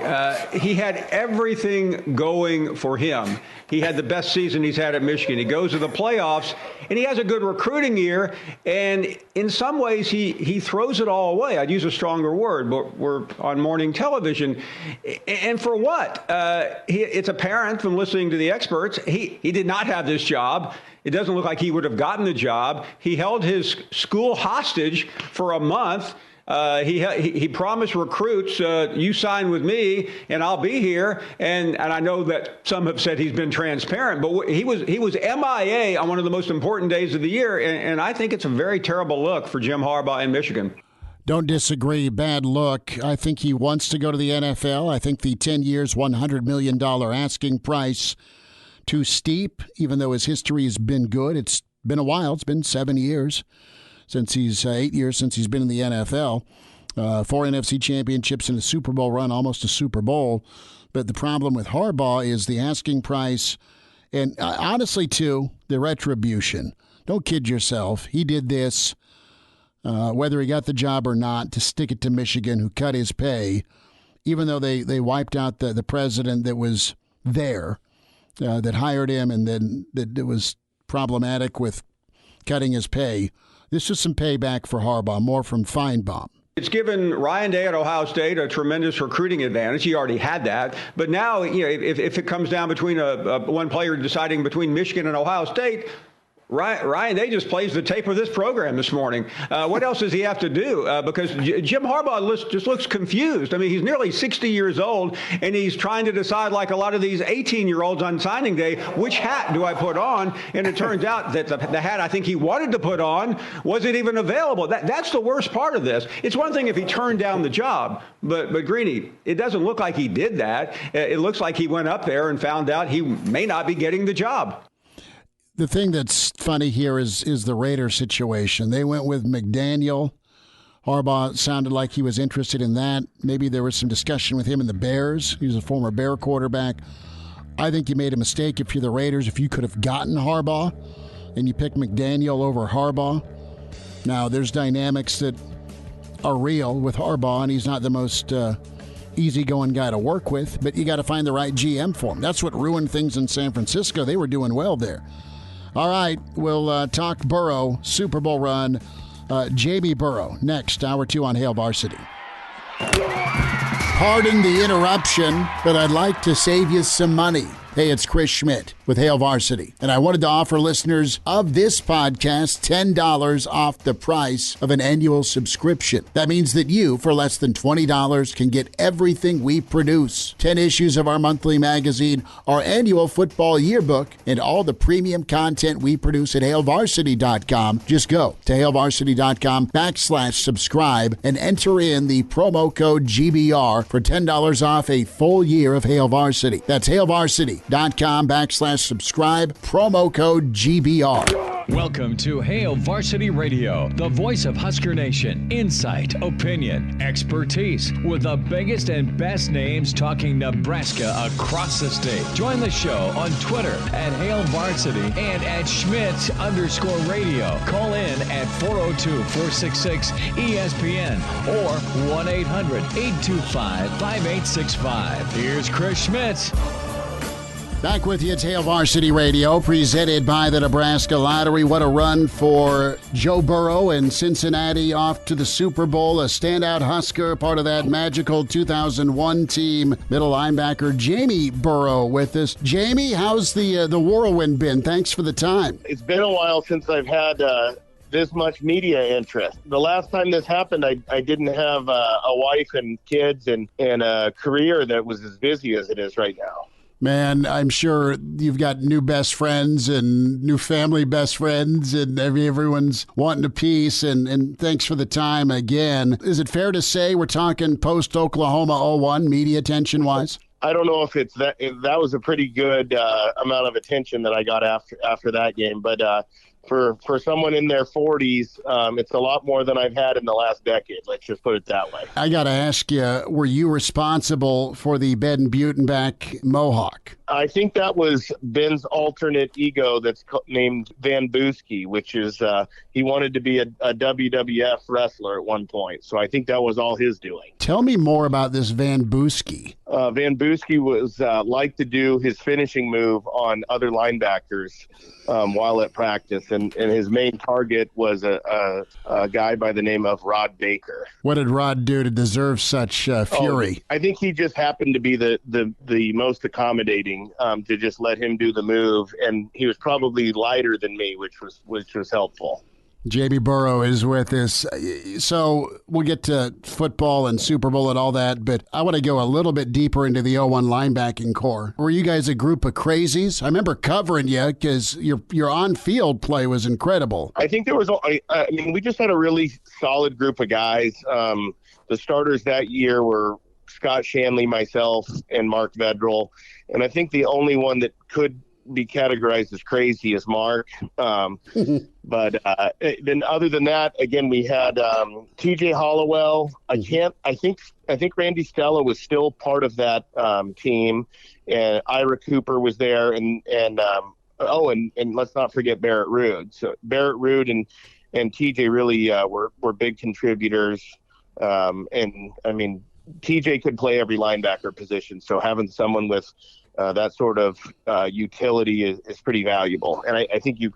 He had everything going for him. He had the best season he's had at Michigan. He goes to the playoffs, and he has a good recruiting year, and in some ways he throws it all away. I'd use a stronger word, but we're on morning television. And for what? It's apparent from listening to the experts, he did not have this job. It doesn't look like he would have gotten the job. He held his school hostage for a month. He promised recruits, you sign with me and I'll be here. And I know that some have said he's been transparent, but he was MIA on one of the most important days of the year. And I think it's a very terrible look for Jim Harbaugh in Michigan. Don't disagree. Bad look. I think he wants to go to the NFL. I think the 10 years, $100 million asking price too steep, even though his history has been good. It's been a while. It's been 7 years since 8 years since he's been in the NFL. 4 NFC championships and a Super Bowl run, almost a Super Bowl. But the problem with Harbaugh is the asking price and honestly, too, the retribution. Don't kid yourself. He did this, whether he got the job or not, to stick it to Michigan, who cut his pay, even though they wiped out the president that was there. That hired him and then that it was problematic with cutting his pay. This was some payback for Harbaugh, more from Feinbaum. It's given Ryan Day at Ohio State a tremendous recruiting advantage. He already had that. But now, if it comes down between one player deciding between Michigan and Ohio State, Ryan Day just plays the tape of this program this morning. What else does he have to do? Because Jim Harbaugh just looks confused. I mean, he's nearly 60 years old, and he's trying to decide, like a lot of these 18-year-olds on signing day, which hat do I put on? And it turns out that the hat I think he wanted to put on wasn't even available. That's the worst part of this. It's one thing if he turned down the job, but Greeny, it doesn't look like he did that. It looks like he went up there and found out he may not be getting the job. The thing that's funny here is the Raiders situation. They went with McDaniel. Harbaugh sounded like he was interested in that. Maybe there was some discussion with him and the Bears. He was a former Bear quarterback. I think you made a mistake if you're the Raiders, if you could have gotten Harbaugh and you picked McDaniel over Harbaugh. Now, there's dynamics that are real with Harbaugh, and he's not the most easygoing guy to work with, but you got to find the right GM for him. That's what ruined things in San Francisco. They were doing well there. All right, we'll talk Burrow, Super Bowl run. Jamie Burrow, next, Hour 2 on Hail Varsity. Pardon the interruption, but I'd like to save you some money. Hey, it's Chris Schmidt with Hail Varsity, and I wanted to offer listeners of this podcast $10 off the price of an annual subscription. That means that you, for less than $20, can get everything we produce. 10 issues of our monthly magazine, our annual football yearbook, and all the premium content we produce at HailVarsity.com. Just go to HailVarsity.com/subscribe and enter in the promo code GBR for $10 off a full year of Hail Varsity. That's HailVarsity. HailVarsity.com/subscribe, promo code GBR. Welcome to Hail Varsity Radio, the voice of Husker Nation. Insight, opinion, expertise, with the biggest and best names talking Nebraska across the state. Join the show on Twitter at Hail Varsity and at Schmidt_radio. Call in at 402-466-ESPN or 1-800-825-5865. Here's Chris Schmidt. Back with you, it's Hail Varsity Radio, presented by the Nebraska Lottery. What a run for Joe Burrow and Cincinnati, off to the Super Bowl. A standout Husker, part of that magical 2001 team. Middle linebacker Jamie Burrow with us. Jamie, how's the whirlwind been? Thanks for the time. It's been a while since I've had this much media interest. The last time this happened, I didn't have a wife and kids and a career that was as busy as it is right now. Man, I'm sure you've got new best friends and new family best friends, and everyone's wanting a piece, and thanks for the time again. Is it fair to say we're talking post-Oklahoma 01 media attention-wise? I don't know if it's that. If that was a pretty good amount of attention that I got after that game, but for someone in their 40s, it's a lot more than I've had in the last decade. Let's just put it that way. I got to ask you, were you responsible for the Ben Butenbach Mohawk? I think that was Ben's alternate ego that's named Van Boosky, which is he wanted to be a WWF wrestler at one point. So I think that was all his doing. Tell me more about this Van Boosky. Van Boosky was liked to do his finishing move on other linebackers while at practice, and his main target was a guy by the name of Rod Baker. What did Rod do to deserve such fury? I think he just happened to be the most accommodating to just let him do the move, and he was probably lighter than me, which was helpful. Jamie Burrow is with us. So we'll get to football and Super Bowl and all that, but I want to go a little bit deeper into the 01 linebacking core. Were you guys a group of crazies? I remember covering you because your on-field play was incredible. I think there was, we just had a really solid group of guys. The starters that year were Scott Shanley, myself, and Mark Vedral. And I think the only one that could be categorized as crazy is Mark. But then other than that, again, we had TJ Hollowell. I think Randy Stella was still part of that team, and Ira Cooper was there, and let's not forget Barrett Rood. So Barrett Rood and TJ really were big contributors. And I mean, TJ could play every linebacker position, so having someone with that sort of utility is pretty valuable. And I think you've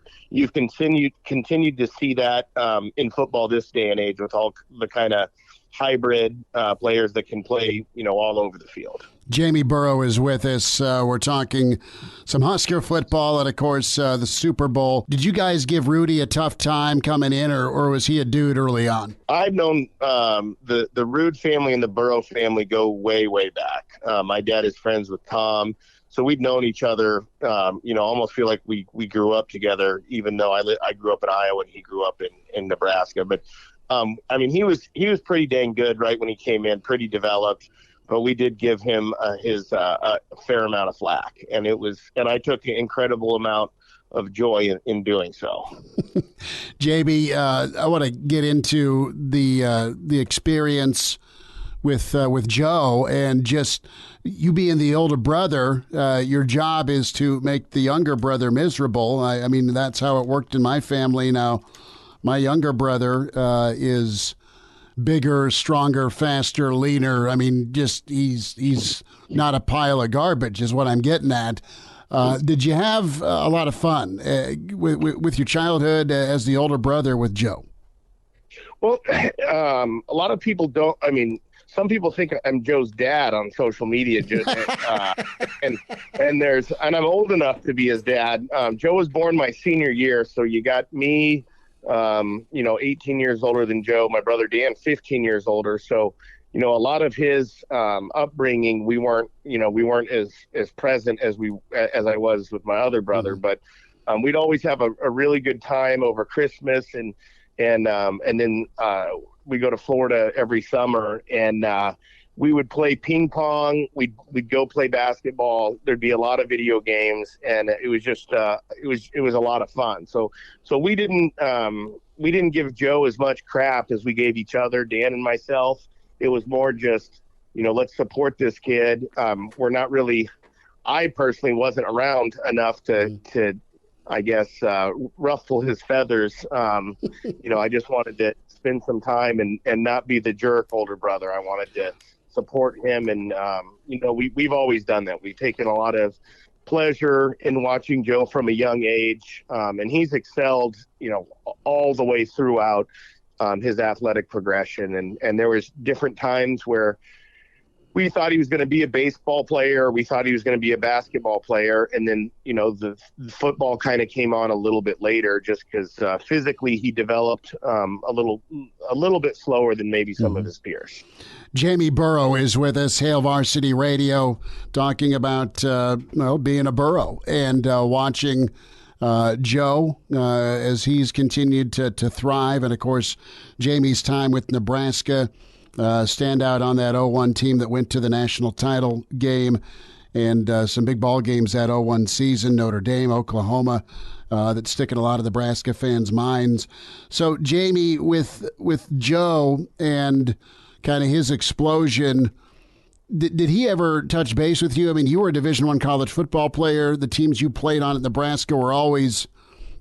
continued to see that in football this day and age with all the kind of hybrid players that can play, all over the field. Jamie Burrow is with us. We're talking some Husker football and, of course, the Super Bowl. Did you guys give Rudy a tough time coming in, or was he a dude early on? I've known the Rude family and the Burrow family go way, way back. My dad is friends with Tom. So we'd known each other, almost feel like we grew up together, even though I grew up in Iowa and he grew up in Nebraska. But, he was pretty dang good right when he came in, pretty developed. But we did give him his a fair amount of flack. And I took an incredible amount of joy in doing so. JB, I want to get into the experience with Joe, and just you being the older brother, your job is to make the younger brother miserable. I mean, that's how it worked in my family. Now, my younger brother is bigger, stronger, faster, leaner. I mean, just he's not a pile of garbage is what I'm getting at. Did you have a lot of fun with your childhood as the older brother with Joe? Well, a lot of people don't. I mean, some people think I'm Joe's dad on social media, and I'm old enough to be his dad. Joe was born my senior year, so you got me, 18 years older than Joe. My brother Dan, 15 years older. So, a lot of his upbringing, we weren't as present as I was with my other brother. But we'd always have a really good time over Christmas, and then we go to Florida every summer, and we would play ping pong. We'd go play basketball. There'd be a lot of video games, and it was just it was a lot of fun. So we didn't give Joe as much crap as we gave each other, Dan and myself. It was more just, let's support this kid. We're not really. I personally wasn't around enough to I guess ruffle his feathers. I just wanted to spend some time and not be the jerk older brother. I wanted to support him, and we've always done that. We've taken a lot of pleasure in watching Joe from a young age, and he's excelled all the way throughout his athletic progression, and there was different times where we thought he was going to be a baseball player, we thought he was going to be a basketball player, and then the football kind of came on a little bit later, just because physically he developed a little bit slower than maybe some of his peers. Jamie Burrow is with us, Hail Varsity Radio, talking about being a Burrow and watching Joe as he's continued to thrive, and of course Jamie's time with Nebraska. Stand out on that 0-1 team that went to the national title game, and some big ball games that 0-1 season, Notre Dame, Oklahoma, that stick in a lot of Nebraska fans' minds. So, Jamie, with Joe and kind of his explosion, did he ever touch base with you? I mean, you were a Division I college football player. The teams you played on at Nebraska were always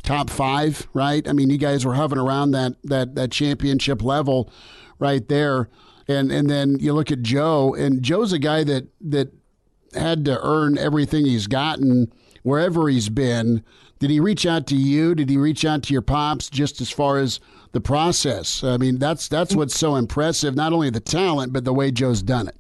top 5, right? I mean, you guys were hovering around that championship level right there. And then you look at Joe, and Joe's a guy that had to earn everything he's gotten wherever he's been. Did he reach out to you? Did he reach out to your pops just as far as the process? I mean, that's what's so impressive, not only the talent, but the way Joe's done it.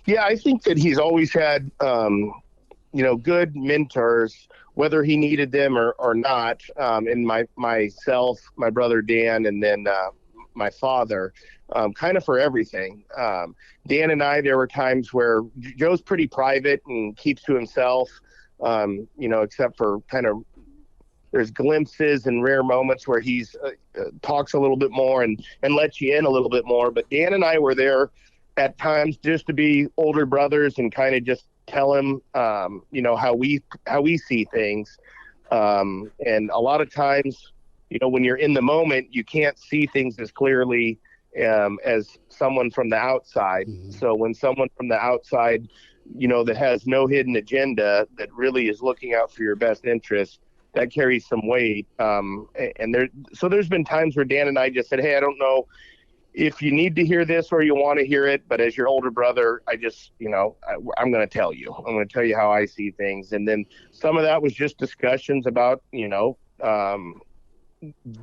Yeah, I think that he's always had, good mentors, whether he needed them or not, and myself, my brother Dan, and then my father, kind of for everything. Dan and I, there were times where Joe's pretty private and keeps to himself, except for kind of there's glimpses and rare moments where he's talks a little bit more and lets you in a little bit more. But Dan and I were there at times just to be older brothers and kind of just tell him, how we see things. And a lot of times, when you're in the moment, you can't see things as clearly as someone from the outside. Mm-hmm. So when someone from the outside, that has no hidden agenda, that really is looking out for your best interest, that carries some weight. So there's been times where Dan and I just said, hey, I don't know if you need to hear this or you want to hear it, but as your older brother, I just, I'm going to tell you. I'm going to tell you how I see things. And then some of that was just discussions about,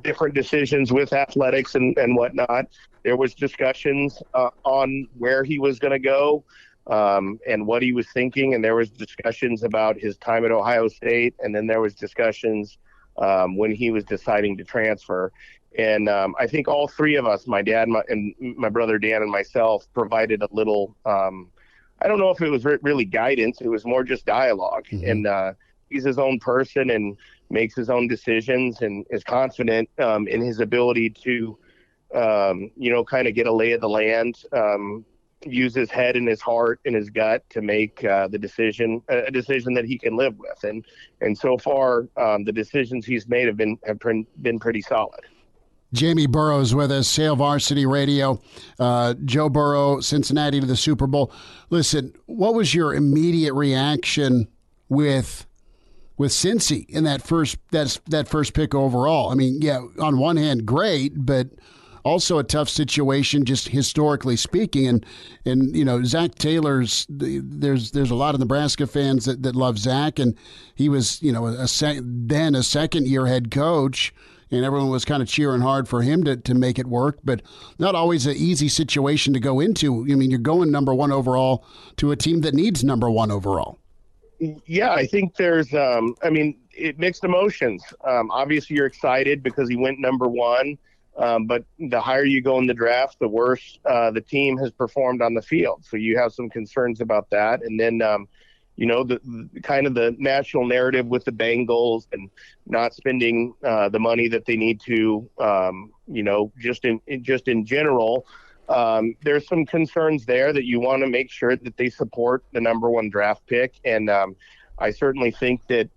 different decisions with athletics and whatnot. There was discussions on where he was going to go and what he was thinking. And there was discussions about his time at Ohio State. And then there was discussions when he was deciding to transfer. And I think all three of us, my dad, my brother Dan, and myself, provided a little, I don't know if it was really guidance. It was more just dialogue. Mm-hmm. And he's his own person and makes his own decisions and is confident in his ability to, kind of get a lay of the land, use his head and his heart and his gut to make a decision that he can live with. And so far, the decisions he's made have been pretty solid. Jamie Burrow's with us, Hail Varsity Radio. Joe Burrow, Cincinnati to the Super Bowl. Listen, what was your immediate reaction with Cincy in that first pick overall? I mean, yeah, on one hand, great, but also a tough situation, just historically speaking. And Zach Taylor's. There's a lot of Nebraska fans that love Zach, and he was a second year head coach. And everyone was kind of cheering hard for him to make it work, but not always an easy situation to go into. I mean, you're going number 1 overall to a team that needs number 1 overall. Yeah, I think there's, it mixed emotions. Obviously, you're excited because he went number 1, but the higher you go in the draft, the worse the team has performed on the field. So you have some concerns about that. And then, the kind of the national narrative with the Bengals and not spending the money that they need to, just in general. there's some concerns there that you want to make sure that they support the number 1 draft pick. And I certainly think that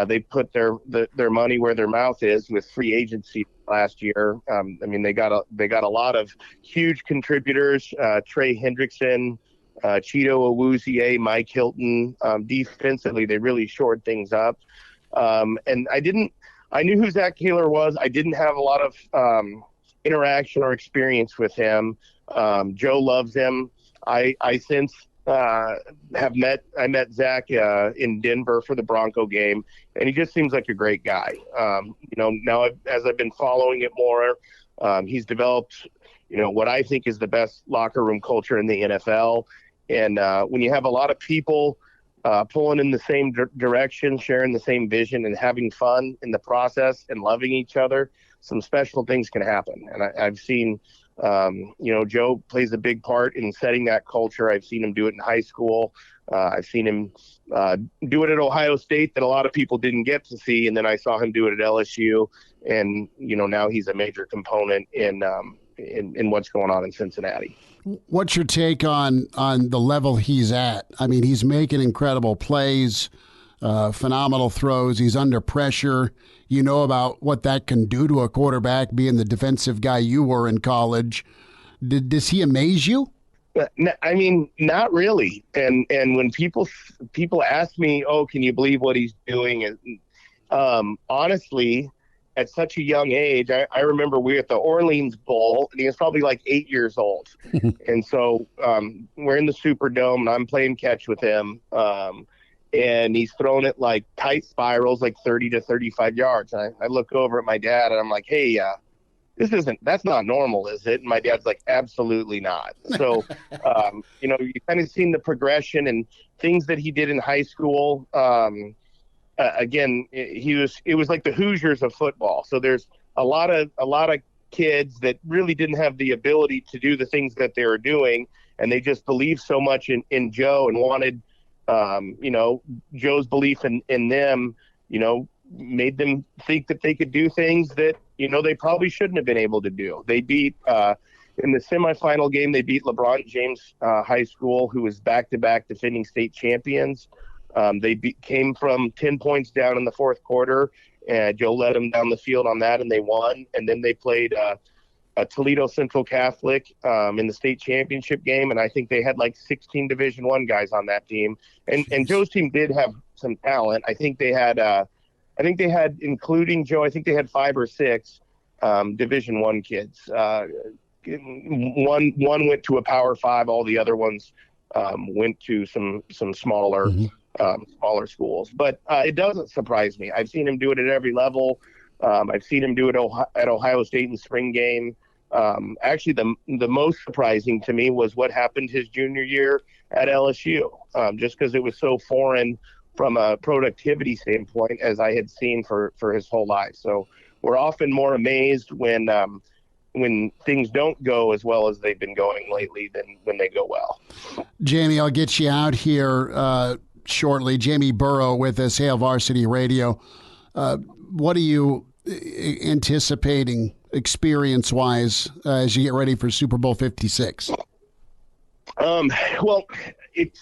they put their money where their mouth is with free agency last year. I mean, they got a lot of huge contributors, Trey Hendrickson, Cheeto Awuzie, Mike Hilton. Defensively, they really shored things up. And I knew who Zach Taylor was. I didn't have a lot of interaction or experience with him. Joe loves him. I since I met Zach in Denver for the Bronco game, and he just seems like a great guy. Now as I've been following it more, he's developed, what I think is the best locker room culture in the NFL. And when you have a lot of people pulling in the same direction, sharing the same vision, and having fun in the process and loving each other, some special things can happen. And I've seen, Joe plays a big part in setting that culture. I've seen him do it in high school. I've seen him do it at Ohio State that a lot of people didn't get to see. And then I saw him do it at LSU. And, now he's a major component in what's going on in Cincinnati. What's your take on the level he's at? I mean, he's making incredible plays, phenomenal throws. He's under pressure. You know about what that can do to a quarterback, being the defensive guy you were in college. Does he amaze you? I mean, not really. And when people ask me, "Oh, can you believe what he's doing?" Honestly, at such a young age, I remember we were at the Orleans Bowl, and he was probably like 8 years old. And so we're in the Superdome, and I'm playing catch with him. And he's throwing it like tight spirals, like 30 to 35 yards. And I look over at my dad, and I'm like, "Hey, that's not normal, is it?" And my dad's like, "Absolutely not." So, you kind of seen the progression and things that he did in high school. Again, it was like the Hoosiers of football. So there's a lot of kids that really didn't have the ability to do the things that they were doing, and they just believed so much in Joe and wanted, Joe's belief in them, made them think that they could do things that, they probably shouldn't have been able to do. They beat, in the semifinal game, they beat LeBron James High School, who was back-to-back defending state champions. They came from 10 points down in the fourth quarter, and Joe led them down the field on that, and they won. And then they played a Toledo Central Catholic in the state championship game, and I think they had like 16 Division I guys on that team. And Joe's team did have some talent. I think they had, including Joe, I think they had 5 or 6 Division I kids. One went to a Power 5. All the other ones went to some smaller. Smaller schools, but it doesn't surprise me. I've seen him do it at every level. I've seen him do it at Ohio State in spring game. Actually, the most surprising to me was what happened his junior year at LSU, just because it was so foreign from a productivity standpoint as I had seen for his whole life. So we're often more amazed when things don't go as well as they've been going lately than when they go well. Jamie, I'll get you out here shortly. Jamie Burrow with us, Hail Varsity Radio. What are you anticipating experience-wise as you get ready for Super Bowl 56? Well, it's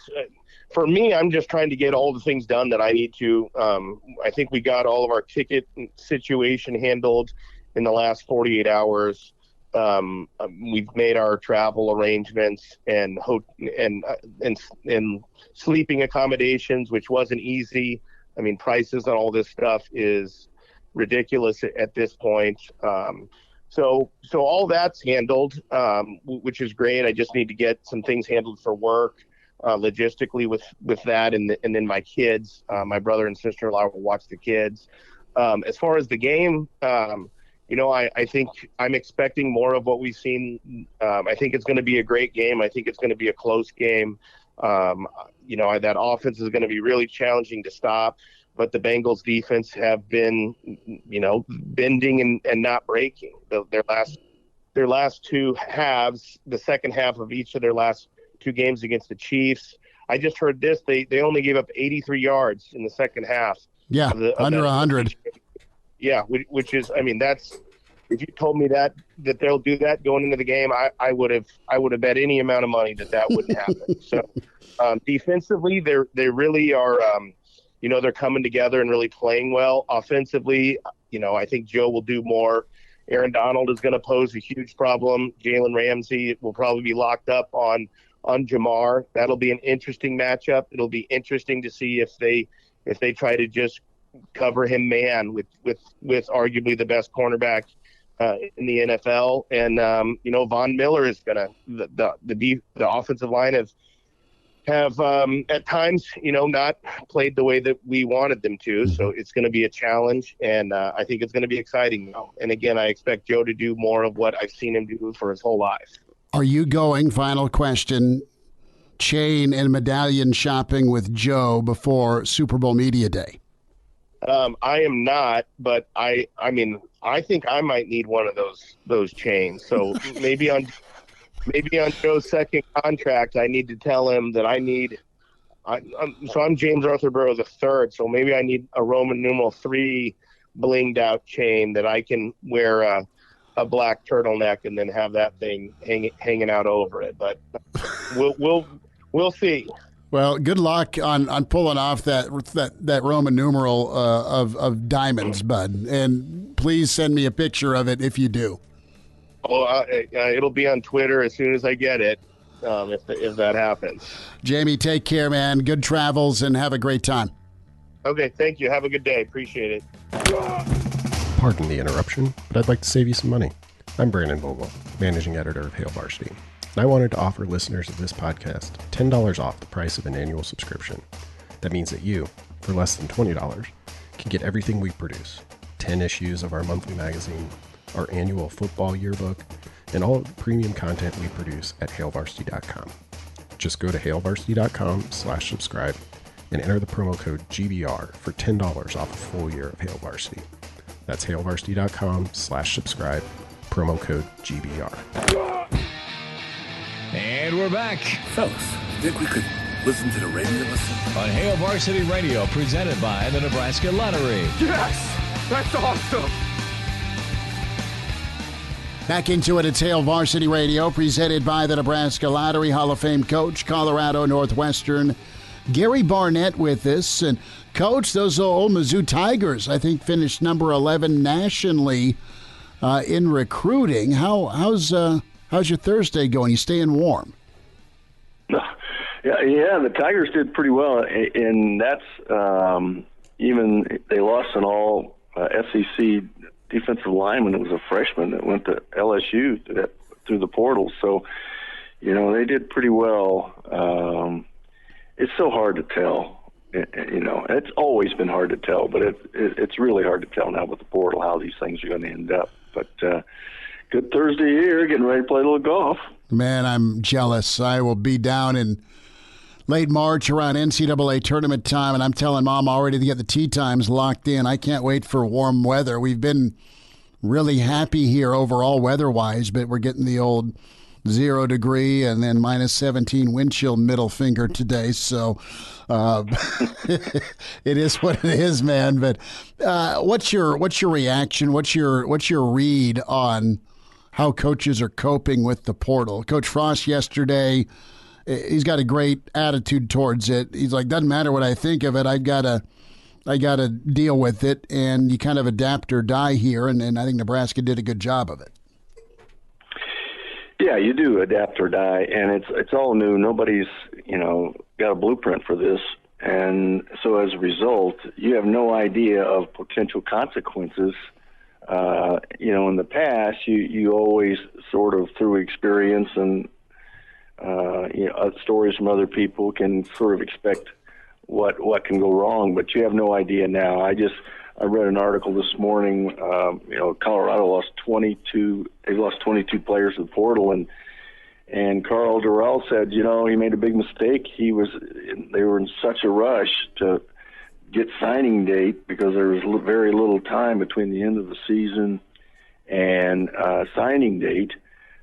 for me, I'm just trying to get all the things done that I need to. I think we got all of our ticket situation handled in the last 48 hours. We've made our travel arrangements and sleeping accommodations, which wasn't easy. I mean, prices on all this stuff is ridiculous at this point. So all that's handled, which is great. I just need to get some things handled for work, logistically with that, and then my kids, my brother and sister-in-law will watch the kids. As far as the game, I think I'm expecting more of what we've seen. I think it's going to be a great game. I think it's going to be a close game. That offense is going to be really challenging to stop, but the Bengals defense have been, bending and not breaking. Their last 2 halves, the second half of each of their last 2 games against the Chiefs. I just heard this. They only gave up 83 yards in the second half. Yeah, under 100. Yeah, which is, I mean, that's if you told me that they'll do that going into the game, I would have bet any amount of money that wouldn't happen. So defensively, they really are. They're coming together and really playing well. Offensively, I think Joe will do more. Aaron Donald is going to pose a huge problem. Jalen Ramsey will probably be locked up on Jamar. That'll be an interesting matchup. It'll be interesting to see if they try to just cover him man with arguably the best cornerback in the NFL. And Von Miller is gonna the offensive line have at times not played the way that we wanted them to. So it's going to be a challenge, and I think it's going to be exciting. And again, I expect Joe to do more of what I've seen him do for his whole life. Are you going, final question, chain and medallion shopping with Joe before Super Bowl Media Day? I am not, but I think I might need one of those chains. So maybe on Joe's second contract, I need to tell him that I'm James Arthur Burrow III, so maybe I need a Roman numeral 3 blinged out chain that I can wear a black turtleneck and then have that thing hanging out over it. But we'll see. Well, good luck on pulling off that Roman numeral of diamonds, bud. And please send me a picture of it if you do. Oh, it'll be on Twitter as soon as I get it, if that happens. Jamie, take care, man. Good travels and have a great time. Okay, thank you. Have a good day. Appreciate it. Pardon the interruption, but I'd like to save you some money. I'm Brandon Vogel, managing editor of Hail Varsity, and I wanted to offer listeners of this podcast $10 off the price of an annual subscription. That means that you, for less than $20, can get everything we produce: 10 issues of our monthly magazine, our annual football yearbook, and all the premium content we produce at hailvarsity.com. Just go to hailvarsity.com/subscribe and enter the promo code GBR for $10 off a full year of Hail Varsity. That's hailvarsity.com/subscribe, promo code GBR. And we're back Fellas, think we could listen to the radio lesson? on Hail Varsity Radio, presented by the Nebraska Lottery. Yes! That's awesome! Back into it, it's Hail Varsity Radio, presented by the Nebraska Lottery. Hall of Fame coach, Colorado Northwestern, Gary Barnett with us. And, Coach, those old Mizzou Tigers, I think, finished number 11 nationally in recruiting. How's your Thursday going? You staying warm? Yeah, the Tigers did pretty well, and that's even they lost an all SEC defensive lineman that was a freshman that went to LSU through the portal. So, they did pretty well. It's so hard to tell. It's always been hard to tell, but it's really hard to tell now with the portal how these things are going to end up. But good Thursday here, getting ready to play a little golf. Man, I'm jealous. I will be down in late March around NCAA tournament time, and I'm telling Mom already to get the tee times locked in. I can't wait for warm weather. We've been really happy here overall weather-wise, but we're getting the old 0 degree and then minus 17 wind chill middle finger today. So it is what it is, man. But what's your reaction? What's your read on how coaches are coping with the portal? Coach Frost yesterday, he's got a great attitude towards it. He's like, doesn't matter what I think of it. I gotta deal with it, and you kind of adapt or die here. And I think Nebraska did a good job of it. Yeah, you do adapt or die, and it's all new. Nobody's got a blueprint for this, and so as a result, you have no idea of potential consequences. In the past, you always sort of through experience and stories from other people can sort of expect what can go wrong, but you have no idea now. I read an article this morning. Colorado lost 22. They lost 22 players to the portal, and Carl Durrell said, he made a big mistake. They were in such a rush to get signing date because there was very little time between the end of the season and signing date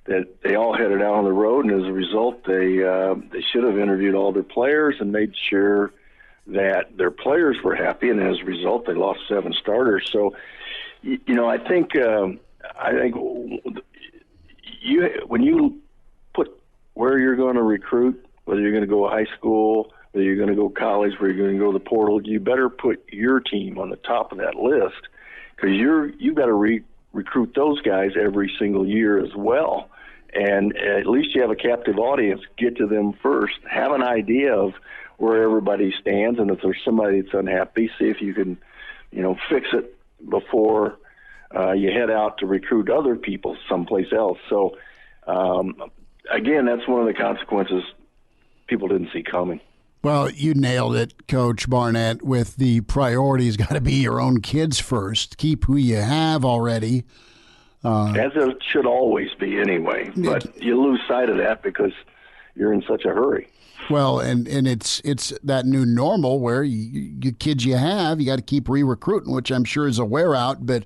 that they all headed out on the road, and as a result, they should have interviewed all their players and made sure that their players were happy, and as a result, they lost 7 starters. So, I think I think when you put where you're going to recruit, whether you're going to go high school, whether you're going to go college, whether you're going to go to the portal, you better put your team on the top of that list, because you've got to recruit those guys every single year as well. And at least you have a captive audience. Get to them first. Have an idea of where everybody stands, and if there's somebody that's unhappy, see if you can, fix it before you head out to recruit other people someplace else. So, again, that's one of the consequences people didn't see coming. Well, you nailed it, Coach Barnett, with the priorities got to be your own kids first. Keep who you have already. As it should always be anyway, but you lose sight of that because you're in such a hurry. Well, and it's that new normal where you kids you have, you got to keep re-recruiting, which I'm sure is a wear out, but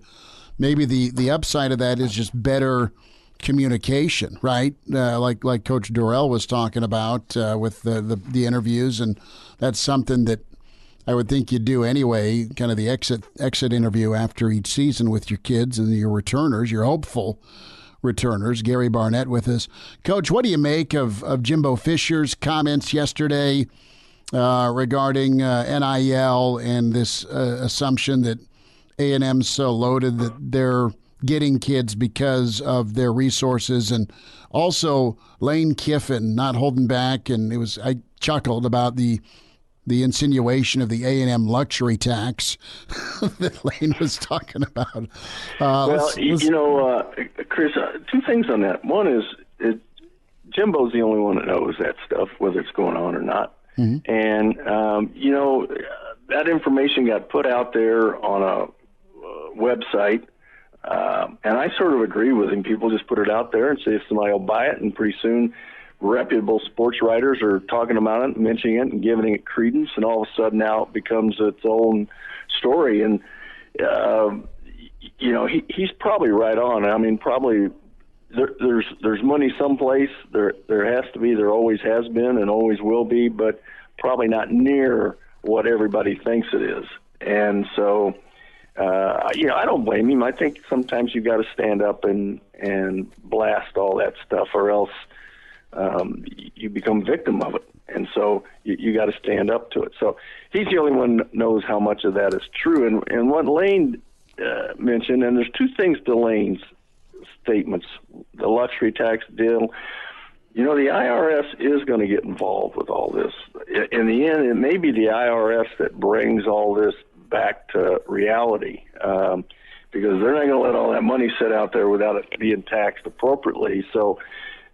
maybe the upside of that is just better communication, right? Like Coach Durrell was talking about with the interviews, and that's something that I would think you'd do anyway, kind of the exit interview after each season with your kids and your returners, your hopeful returners. Gary Barnett with us. Coach, what do you make of Jimbo Fisher's comments yesterday regarding NIL and this assumption that A&M's so loaded that they're getting kids because of their resources, and also Lane Kiffin not holding back, and I chuckled about the insinuation of the A&M luxury tax that Lane was talking about. Chris, two things on that. One is Jimbo's the only one that knows that stuff, whether it's going on or not. Mm-hmm. And, that information got put out there on a website, and I sort of agree with him. People just put it out there and see if somebody will buy it, and pretty soon reputable sports writers are talking about it, mentioning it, and giving it credence, and all of a sudden now it becomes its own story. And he's probably right on. I mean, probably there's money someplace. There has to be. There always has been and always will be, but probably not near what everybody thinks it is. And so, I don't blame him. I think sometimes you got to stand up and blast all that stuff, or else you become victim of it. And so you got to stand up to it. So he's the only one that knows how much of that is true. And what Lane mentioned, and there's two things to Lane's statements, the luxury tax deal. The IRS is going to get involved with all this. In the end, it may be the IRS that brings all this back to reality, because they're not going to let all that money sit out there without it being taxed appropriately. So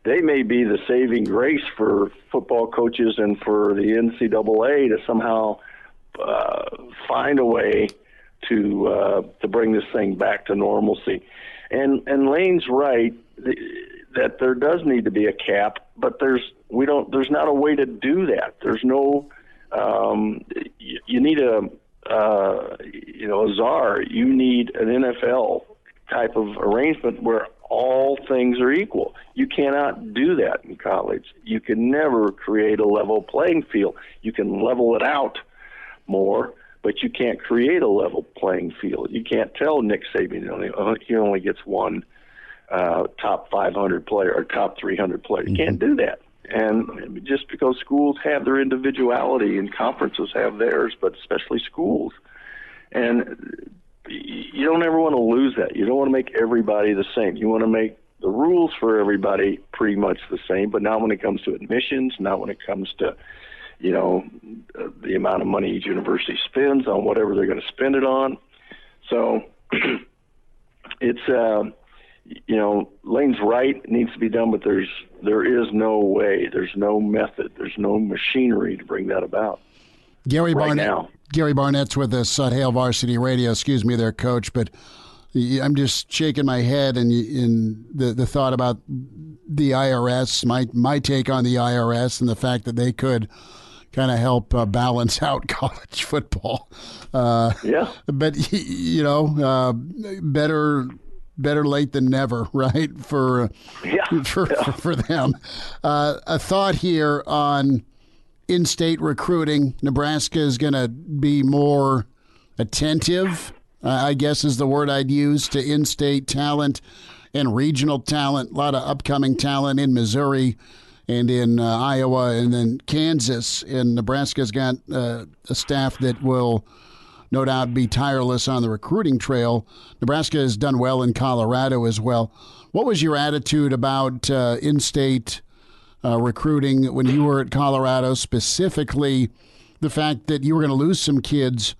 they may be the saving grace for football coaches and for the NCAA to somehow find a way to bring this thing back to normalcy. And Lane's right that there does need to be a cap, but there's not a way to do that. There's no you need a czar. You need an NFL type of arrangement where all things are equal. You cannot do that in college. You can never create a level playing field. You can level it out more, but you can't create a level playing field. You can't tell Nick Saban he only gets one top 500 player or top 300 player. You can't do that. And just because schools have their individuality and conferences have theirs, but especially schools. And you don't ever want to lose that. You don't want to make everybody the same. You want to make the rules for everybody pretty much the same, but not when it comes to admissions, not when it comes to, the amount of money each university spends on whatever they're going to spend it on. So it's, Lane's right. It needs to be done, but there is no way. There's no method. There's no machinery to bring that about. Gary Barnett's with us at Hail Varsity Radio. Excuse me there, Coach, but I'm just shaking my head in the thought about the IRS, my take on the IRS and the fact that they could kind of help balance out college football. Yeah. But, better late than never, right, for them. A thought here on in-state recruiting. Nebraska is going to be more attentive I guess is the word I'd use, to in-state talent and regional talent. A lot of upcoming talent in Missouri and in Iowa and then Kansas. And Nebraska's got a staff that will no doubt be tireless on the recruiting trail. Nebraska has done well in Colorado as well. What was your attitude about in-state recruiting when you were at Colorado, specifically the fact that you were going to lose some kids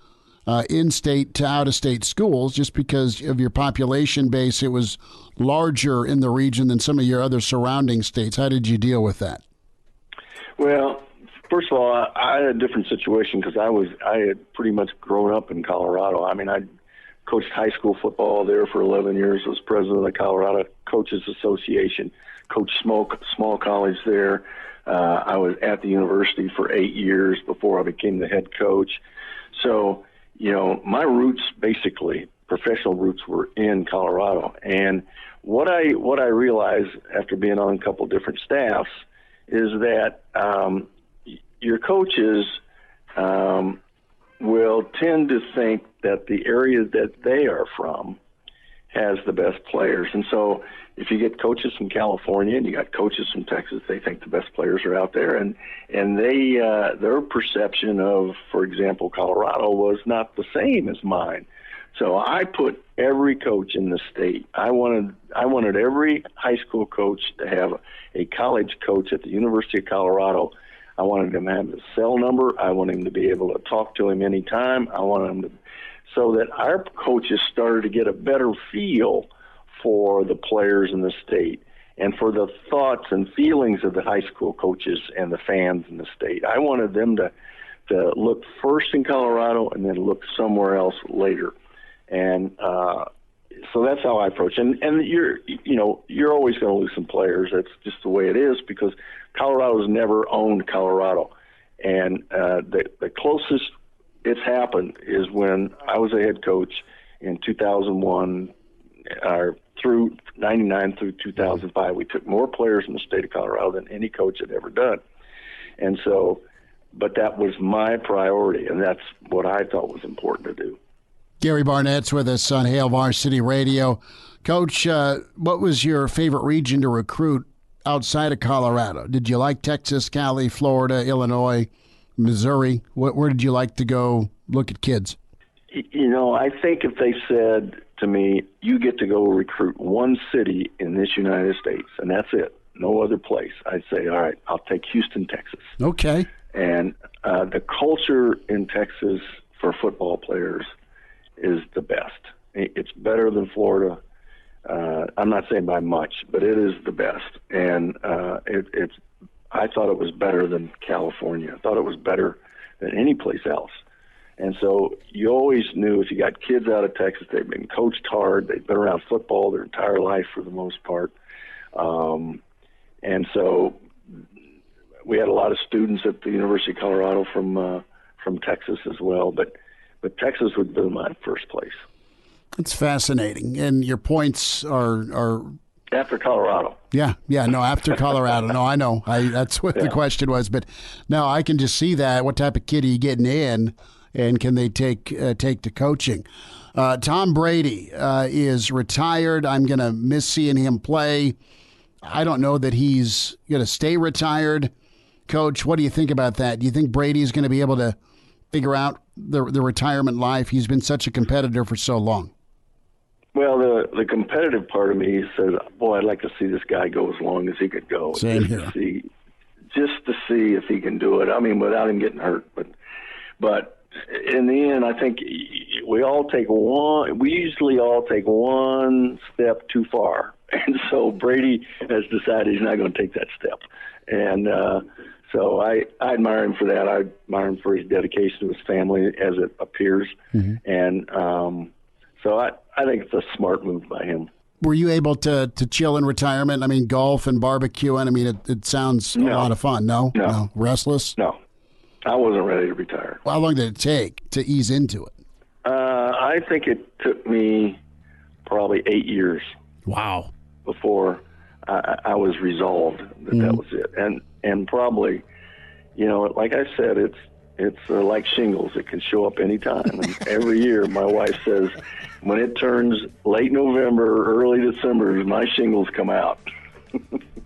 in-state to out-of-state schools just because of your population base? It was larger in the region than some of your other surrounding states. How did you deal with that? Well, first of all, I had a different situation because I had pretty much grown up in Colorado. I mean, I coached high school football there for 11 years, was president of the Colorado Coaches Association, coached small college there. I was at the university for 8 years before I became the head coach. So, you know, my roots, basically, professional roots, were in Colorado. And what I realized after being on a couple different staffs is that your coaches will tend to think that the area that they are from has the best players. And so if you get coaches from California and you got coaches from Texas, they think the best players are out there. And they their perception of, for example, Colorado was not the same as mine. So I put every coach in the state. I wanted every high school coach to have a college coach at the University of Colorado. I wanted him to have his cell number. I wanted him to be able to talk to him anytime. I wanted him to, so that our coaches started to get a better feel for the players in the state and for the thoughts and feelings of the high school coaches and the fans in the state. I wanted them to look first in Colorado and then look somewhere else later. And so that's how I approach it. And you're always going to lose some players. That's just the way it is because Colorado's never owned Colorado. And the closest it's happened is when I was a head coach in 2001 through 99 through 2005. We took more players in the state of Colorado than any coach had ever done. And so, but that was my priority, and that's what I thought was important to do. Gary Barnett's with us on Hail Varsity Radio. Coach, what was your favorite region to recruit outside of Colorado? Did you like Texas, Cali, Florida, Illinois, Missouri? Where did you like to go look at kids? You know, I think if they said to me, you get to go recruit one city in this United States, and that's it, no other place, I'd say, all right, I'll take Houston, Texas. Okay. And the culture in Texas for football players is the best. It's better than Florida. I'm not saying by much, but it is the best. And I thought it was better than California. I thought it was better than any place else. And so you always knew if you got kids out of Texas, they've been coached hard, they've been around football their entire life for the most part. And so we had a lot of students at the University of Colorado from Texas as well, but Texas would be my first place. It's fascinating, and your points are after Colorado. Yeah, no, after Colorado. No, I know. That's what the question was, but no, I can just see that. What type of kid are you getting in, and can they take to coaching? Tom Brady is retired. I'm going to miss seeing him play. I don't know that he's going to stay retired. Coach, what do you think about that? Do you think Brady's going to be able to figure out the retirement life? He's been such a competitor for so long. Well, the competitive part of me says, boy, I'd like to see this guy go as long as he could go. Same here. Just to see if he can do it. I mean, without him getting hurt. But in the end, I think we usually all take one step too far. And so Brady has decided he's not going to take that step. And so I admire him for that. I admire him for his dedication to his family, as it appears. Mm-hmm. And so I think it's a smart move by him. Were you able to chill in retirement? I mean, golf and barbecuing. I mean, it sounds a lot of fun. No? Restless? No. I wasn't ready to retire. Well, how long did it take to ease into it? I think it took me probably 8 years. Wow. Before I was resolved that was it. And probably, like I said, It's like shingles. It can show up anytime. And every year, my wife says, when it turns late November or early December, my shingles come out.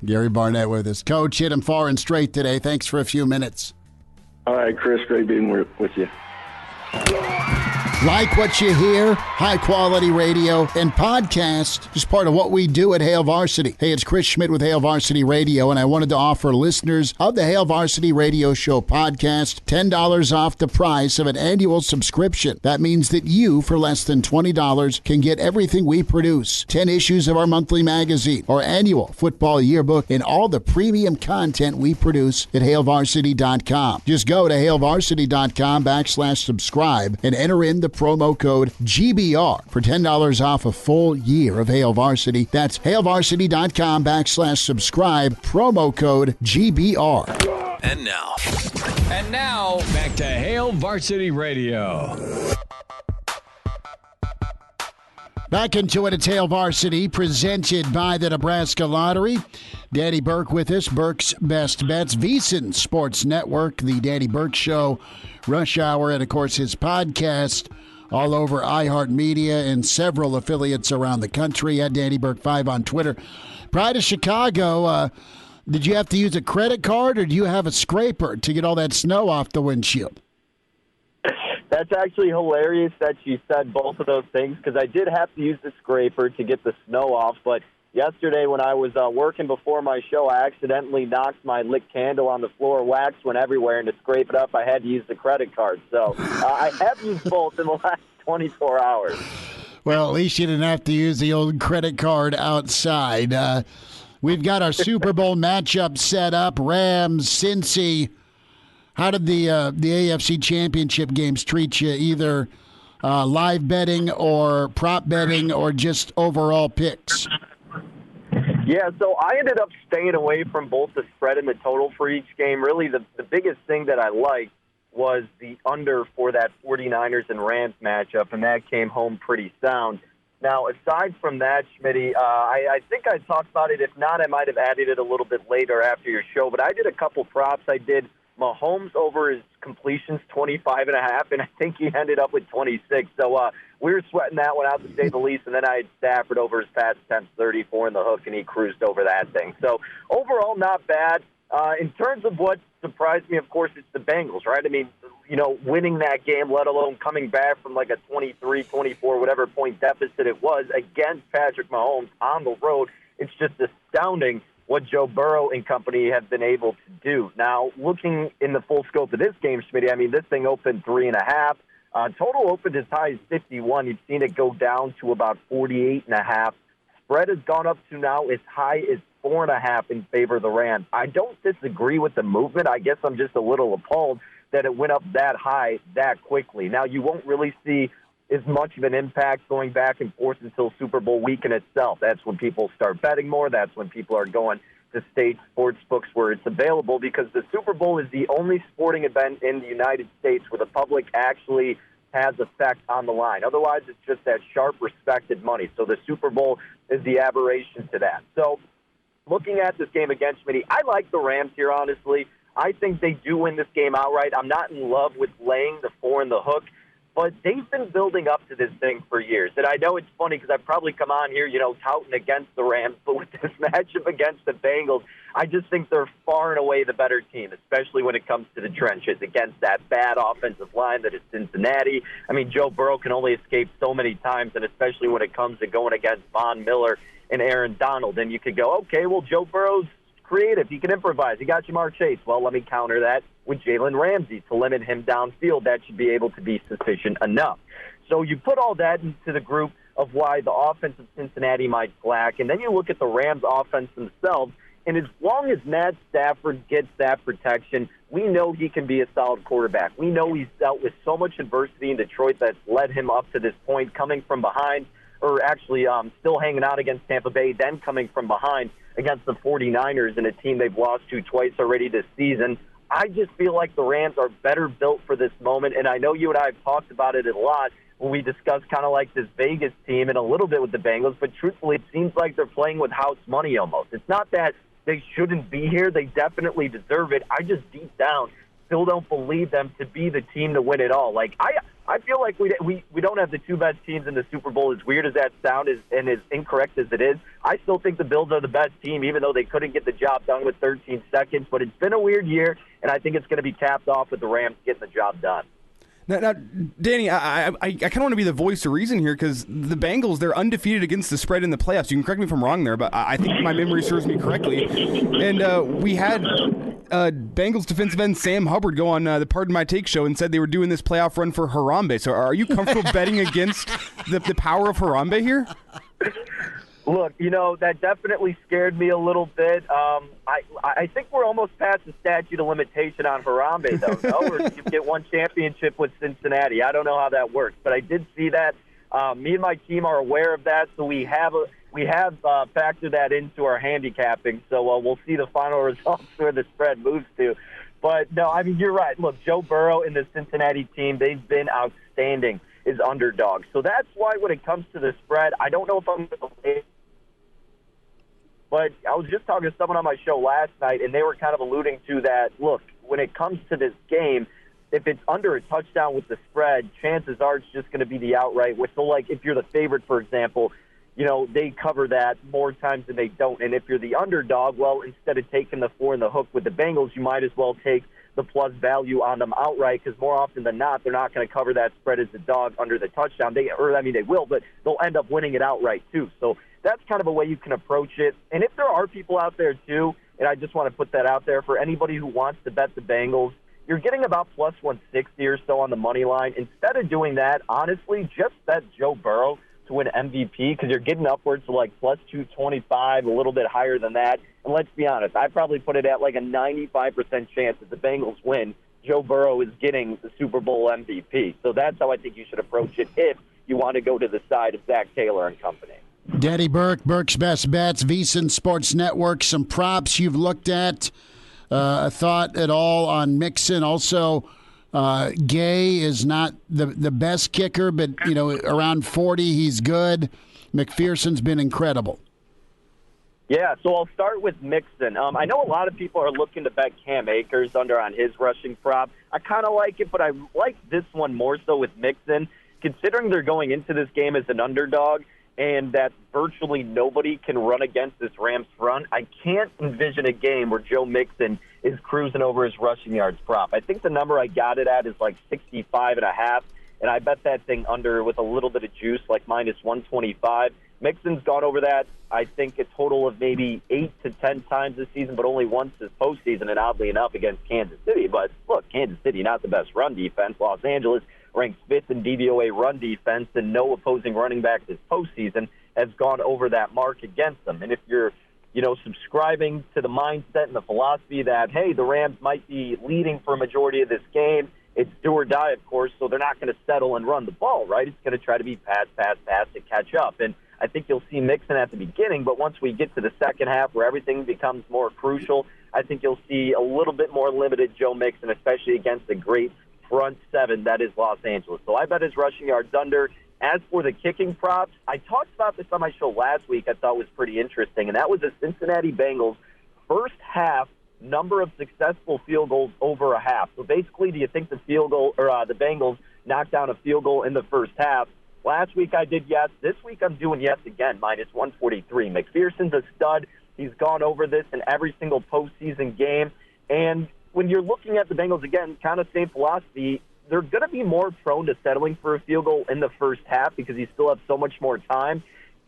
Gary Barnett with us. Coach, hit him far and straight today. Thanks for a few minutes. All right, Chris, great being with you. Like what you hear, high-quality radio and podcast is part of what we do at Hail Varsity. Hey, it's Chris Schmidt with Hail Varsity Radio, and I wanted to offer listeners of the Hail Varsity Radio Show podcast $10 off the price of an annual subscription. That means that you, for less than $20, can get everything we produce, 10 issues of our monthly magazine, our annual football yearbook, and all the premium content we produce at HailVarsity.com. Just go to HailVarsity.com/subscribe and enter in the promo code GBR for $10 off a full year of Hail Varsity. That's HailVarsity.com/subscribe, promo code GBR. And now, back to Hail Varsity Radio. Back into it at Hail Varsity, presented by the Nebraska Lottery. Danny Burke with us, Burke's Best Bets, VSiN Sports Network, the Danny Burke Show, Rush Hour, and, of course, his podcast all over iHeartMedia and several affiliates around the country. At Danny Burke 5 on Twitter. Prior to Chicago, did you have to use a credit card or do you have a scraper to get all that snow off the windshield? That's actually hilarious that you said both of those things, because I did have to use the scraper to get the snow off, but yesterday when I was working before my show, I accidentally knocked my lit candle on the floor. Wax went everywhere, and to scrape it up, I had to use the credit card. So I have used both in the last 24 hours. Well, at least you didn't have to use the old credit card outside. We've got our Super Bowl matchup set up, Rams, Cincy. How did the AFC Championship games treat you, either live betting or prop betting or just overall picks? Yeah, so I ended up staying away from both the spread and the total for each game. Really, the biggest thing that I liked was the under for that 49ers and Rams matchup, and that came home pretty sound. Now, aside from that, Schmitty, I think I talked about it. If not, I might have added it a little bit later after your show, but I did a couple props. I did Mahomes over his completions, 25.5, and I think he ended up with 26. So we were sweating that one out, to say the least. And then I had Stafford over his pass attempts, 34 in the hook, and he cruised over that thing. So overall, not bad. In terms of what surprised me, of course, it's the Bengals, right? I mean, winning that game, let alone coming back from like a 23, 24, whatever point deficit it was against Patrick Mahomes on the road. It's just astounding what Joe Burrow and company have been able to do. Now, looking in the full scope of this game, Schmitty, I mean, this thing opened 3.5. Total opened as high as 51. You've seen it go down to about 48.5. Spread has gone up to now as high as 4.5 in favor of the Rams. I don't disagree with the movement. I guess I'm just a little appalled that it went up that high that quickly. Now, you won't really see as much of an impact going back and forth until Super Bowl week in itself. That's when people start betting more. That's when people are going to state sports books where it's available, because the Super Bowl is the only sporting event in the United States where the public actually has effect on the line. Otherwise, it's just that sharp, respected money. So the Super Bowl is the aberration to that. So looking at this game against Schmitty, I like the Rams here, honestly. I think they do win this game outright. I'm not in love with laying the 4 in the hook, but they've been building up to this thing for years. And I know it's funny because I've probably come on here, touting against the Rams, but with this matchup against the Bengals, I just think they're far and away the better team, especially when it comes to the trenches against that bad offensive line that is Cincinnati. I mean, Joe Burrow can only escape so many times, and especially when it comes to going against Von Miller and Aaron Donald. And you could go, okay, well, Joe Burrow's creative. He can improvise. He got Jamar Chase. Well, let me counter that with Jalen Ramsey to limit him downfield. That should be able to be sufficient enough. So you put all that into the group of why the offense of Cincinnati might slack, and then you look at the Rams offense themselves, and as long as Matt Stafford gets that protection, we know he can be a solid quarterback. We know he's dealt with so much adversity in Detroit that's led him up to this point, coming from behind, or actually still hanging out against Tampa Bay, then coming from behind against the 49ers in a team they've lost to twice already this season. I just feel like the Rams are better built for this moment, and I know you and I have talked about it a lot when we discuss kind of like this Vegas team and a little bit with the Bengals, but truthfully it seems like they're playing with house money almost. It's not that they shouldn't be here. They definitely deserve it. I just deep down still don't believe them to be the team to win it all. Like, I feel like we don't have the two best teams in the Super Bowl, as weird as that sounds and as incorrect as it is. I still think the Bills are the best team, even though they couldn't get the job done with 13 seconds. But it's been a weird year, and I think it's going to be capped off with the Rams getting the job done. Now, Danny, I kind of want to be the voice of reason here because the Bengals, they're undefeated against the spread in the playoffs. You can correct me if I'm wrong there, but I think my memory serves me correctly. And we had Bengals defensive end Sam Hubbard go on the Pardon My Take show and said they were doing this playoff run for Harambe. So are you comfortable betting against the power of Harambe here? Look, that definitely scared me a little bit. I think we're almost past the statute of limitation on Harambe, though. No, or you get one championship with Cincinnati. I don't know how that works, but I did see that. Me and my team are aware of that, so we have factored that into our handicapping. So we'll see the final results where the spread moves to. But no, I mean, you're right. Look, Joe Burrow and the Cincinnati team, they've been outstanding as underdogs. So that's why when it comes to the spread, I don't know if I'm going to. But I was just talking to someone on my show last night, and they were kind of alluding to that, look, when it comes to this game, if it's under a touchdown with the spread, chances are it's just going to be the outright. So, like, if you're the favorite, for example, they cover that more times than they don't. And if you're the underdog, well, instead of taking the 4 in the hook with the Bengals, you might as well take the plus value on them outright because more often than not, they're not going to cover that spread as a dog under the touchdown. They will, but they'll end up winning it outright, too. So that's kind of a way you can approach it. And if there are people out there, too, and I just want to put that out there, for anybody who wants to bet the Bengals, you're getting about plus 160 or so on the money line. Instead of doing that, honestly, just bet Joe Burrow to win MVP because you're getting upwards to like plus 225, a little bit higher than that. And let's be honest, I probably put it at like a 95% chance that the Bengals win. Joe Burrow is getting the Super Bowl MVP. So that's how I think you should approach it if you want to go to the side of Zach Taylor and company. Daddy Burke, Burke's Best Bets, VSiN Sports Network, some props you've looked at, a thought at all on Mixon. Also, Gay is not the best kicker, but, around 40, he's good. McPherson's been incredible. Yeah, so I'll start with Mixon. I know a lot of people are looking to bet Cam Akers under on his rushing prop. I kind of like it, but I like this one more so with Mixon, considering they're going into this game as an underdog and that virtually nobody can run against this Rams front. I can't envision a game where Joe Mixon is cruising over his rushing yards prop. I think the number I got it at is like 65.5, and I bet that thing under with a little bit of juice, like minus 125. Mixon's gone over that, I think, a total of maybe 8 to 10 times this season, but only once this postseason, and oddly enough, against Kansas City. But look, Kansas City, not the best run defense. Los Angeles ranks 5th in DVOA run defense, and no opposing running back this postseason has gone over that mark against them. And if you're, subscribing to the mindset and the philosophy that, hey, the Rams might be leading for a majority of this game, it's do or die, of course, so they're not going to settle and run the ball, right? It's going to try to be pass to catch up. And I think you'll see Mixon at the beginning, but once we get to the second half where everything becomes more crucial, I think you'll see a little bit more limited Joe Mixon, especially against the great front seven that is Los Angeles. So I bet his rushing yards under. As for the kicking props, I talked about this on my show last week. I thought was pretty interesting, and that was the Cincinnati Bengals first half number of successful field goals over a half. So basically, do you think the the Bengals knocked down a field goal in the first half? Last week I did yes. This week I'm doing yes again, minus 143. McPherson's a stud. He's gone over this in every single postseason game. And when you're looking at the Bengals, again, kind of same philosophy, they're going to be more prone to settling for a field goal in the first half because you still have so much more time.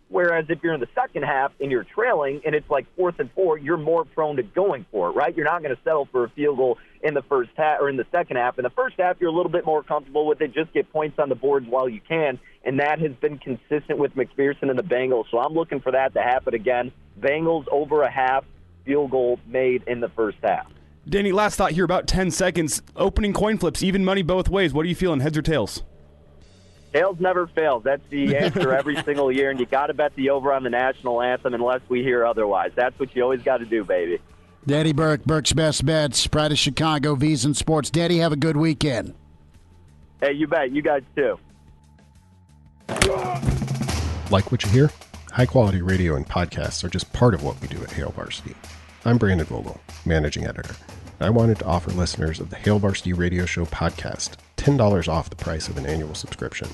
Whereas if you're in the second half and you're trailing and it's like 4th and 4, you're more prone to going for it, right? You're not going to settle for a field goal in the first half or in the second half. In the first half, you're a little bit more comfortable with it. Just get points on the boards while you can. And that has been consistent with McPherson and the Bengals. So I'm looking for that to happen again. Bengals over a half, field goal made in the first half. Danny, last thought here, about 10 seconds. Opening coin flips, even money both ways. What are you feeling, heads or tails? Tails never fails. That's the answer every single year, and you got to bet the over on the national anthem unless we hear otherwise. That's what you always got to do, baby. Daddy Burke, Burke's Best Bets, Pride of Chicago, VSiN Sports. Daddy, have a good weekend. Hey, you bet. You guys too. Like what you hear? High-quality radio and podcasts are just part of what we do at Hail Varsity. I'm Brandon Vogel, managing editor. I wanted to offer listeners of the Hail Varsity Radio Show podcast $10 off the price of an annual subscription.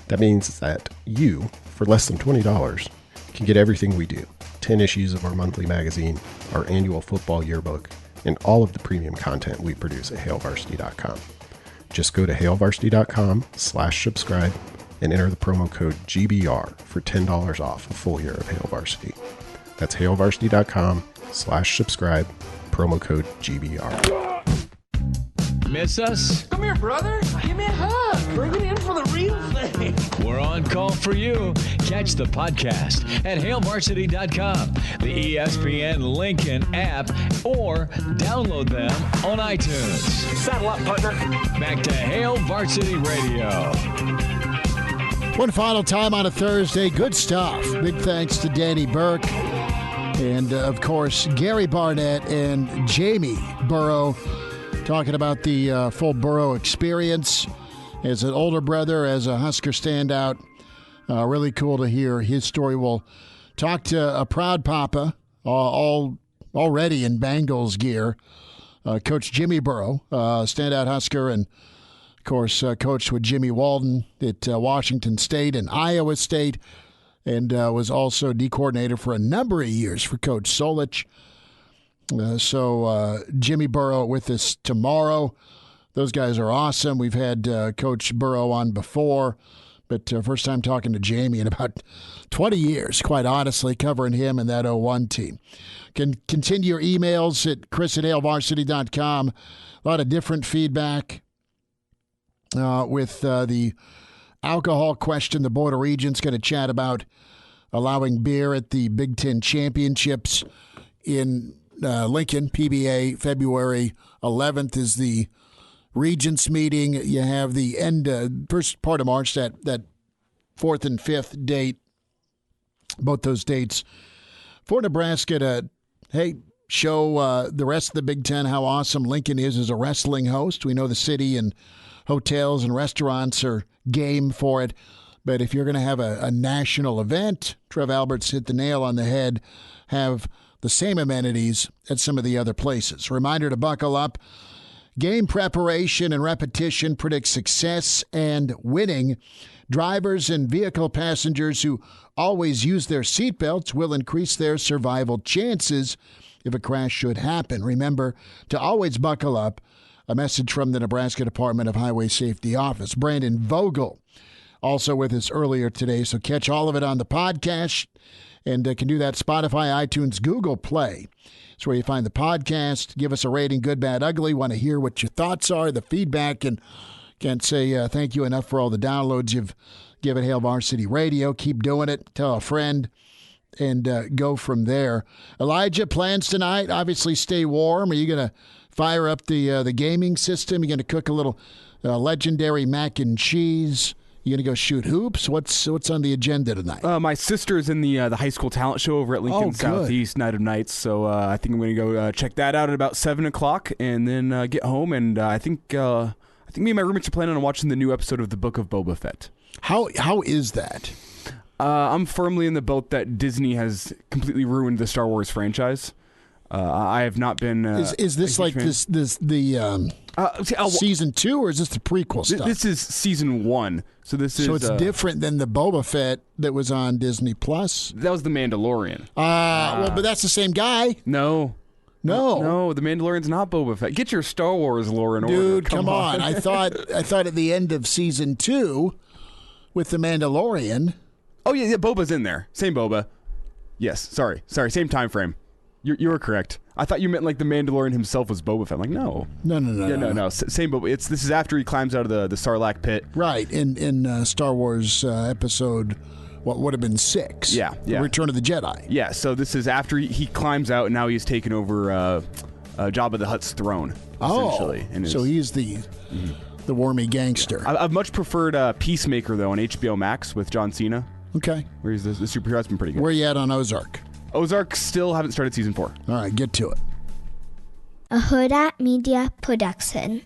That means that you, for less than $20, can get everything we do. 10 issues of our monthly magazine, our annual football yearbook, and all of the premium content we produce at hailvarsity.com. Just go to hailvarsity.com/subscribe and enter the promo code GBR for $10 off a full year of Hail Varsity. That's hailvarsity.com/subscribe, promo code GBR. Miss us? Come here, brother. Give me a hug. Bring it in for the real thing. We're on call for you. Catch the podcast at hailvarsity.com, the ESPN Lincoln app, or download them on iTunes. Saddle up, partner. Back to Hail Varsity Radio. One final time on a Thursday. Good stuff. Big thanks to Danny Burke and, of course, Gary Barnett and Jamie Burrow, talking about the full Burrow experience as an older brother, as a Husker standout. Really cool to hear his story. We'll talk to a proud papa, already in Bengals gear, Coach Jimmy Burrow, standout Husker, and, of course, coached with Jimmy Walden at Washington State and Iowa State, and was also D coordinator for a number of years for Coach Solich. So Jimmy Burrow with us tomorrow. Those guys are awesome. We've had Coach Burrow on before, but first time talking to Jamie in about 20 years, quite honestly, covering him and that 01 team. Can continue your emails at chris@hailvarsity.com. A lot of different feedback with the alcohol question. The Board of Regents going to chat about allowing beer at the Big Ten Championships in Lincoln. PBA, February 11th is the Regents meeting. You have the first part of March, that 4th and 5th date, both those dates for Nebraska to, show the rest of the Big Ten how awesome Lincoln is as a wrestling host. We know the city and hotels and restaurants are game for it. But if you're going to have a national event, Trev Alberts hit the nail on the head, have the same amenities at some of the other places. Reminder to buckle up. Game preparation and repetition predict success and winning. Drivers and vehicle passengers who always use their seatbelts will increase their survival chances if a crash should happen. Remember to always buckle up. A message from the Nebraska Department of Highway Safety Office. Brandon Vogel also with us earlier today, so catch all of it on the podcast, and can do that Spotify, iTunes, Google Play. It's where you find the podcast. Give us a rating, good, bad, ugly. Want to hear what your thoughts are, the feedback, and can't say thank you enough for all the downloads you've given Hail Varsity Radio. Keep doing it. Tell a friend, and go from there. Elijah, plans tonight? Obviously, stay warm. Are you going to fire up the gaming system? You're going to cook a little legendary mac and cheese? You going to go shoot hoops? What's on the agenda tonight? My sister's in the high school talent show over at Lincoln Southeast Night of Nights, so I think I'm going to go check that out at about 7 o'clock, and then get home. And I think me and my roommates are planning on watching the new episode of The Book of Boba Fett. How is that? I'm firmly in the boat that Disney has completely ruined the Star Wars franchise. I have not been. Is this like fan. Season 2, or is this the prequel stuff? This is season 1. So it's different than the Boba Fett that was on Disney Plus. That was the Mandalorian. Well, but that's the same guy. No, the Mandalorian's not Boba Fett. Get your Star Wars lore in order. Dude, come on. I thought at the end of season 2 with the Mandalorian. Oh yeah, Boba's in there. Same Boba. Yes. Sorry. Same time frame. You were correct. I thought you meant like the Mandalorian himself was Boba Fett. I'm like, no. No. Same Boba. This is after he climbs out of the Sarlacc pit. Right. In Star Wars episode, what would have been 6. Yeah. Return of the Jedi. Yeah. So this is after he climbs out, and now he's taken over Jabba the Hutt's throne. Essentially. So he's the wormy gangster. I've much preferred Peacemaker though on HBO Max with John Cena. Okay. Where he's the superhero. That's been pretty good. Where you at on Ozark? Ozark still haven't started season 4. All right, get to it. A Hurrdat Media Production.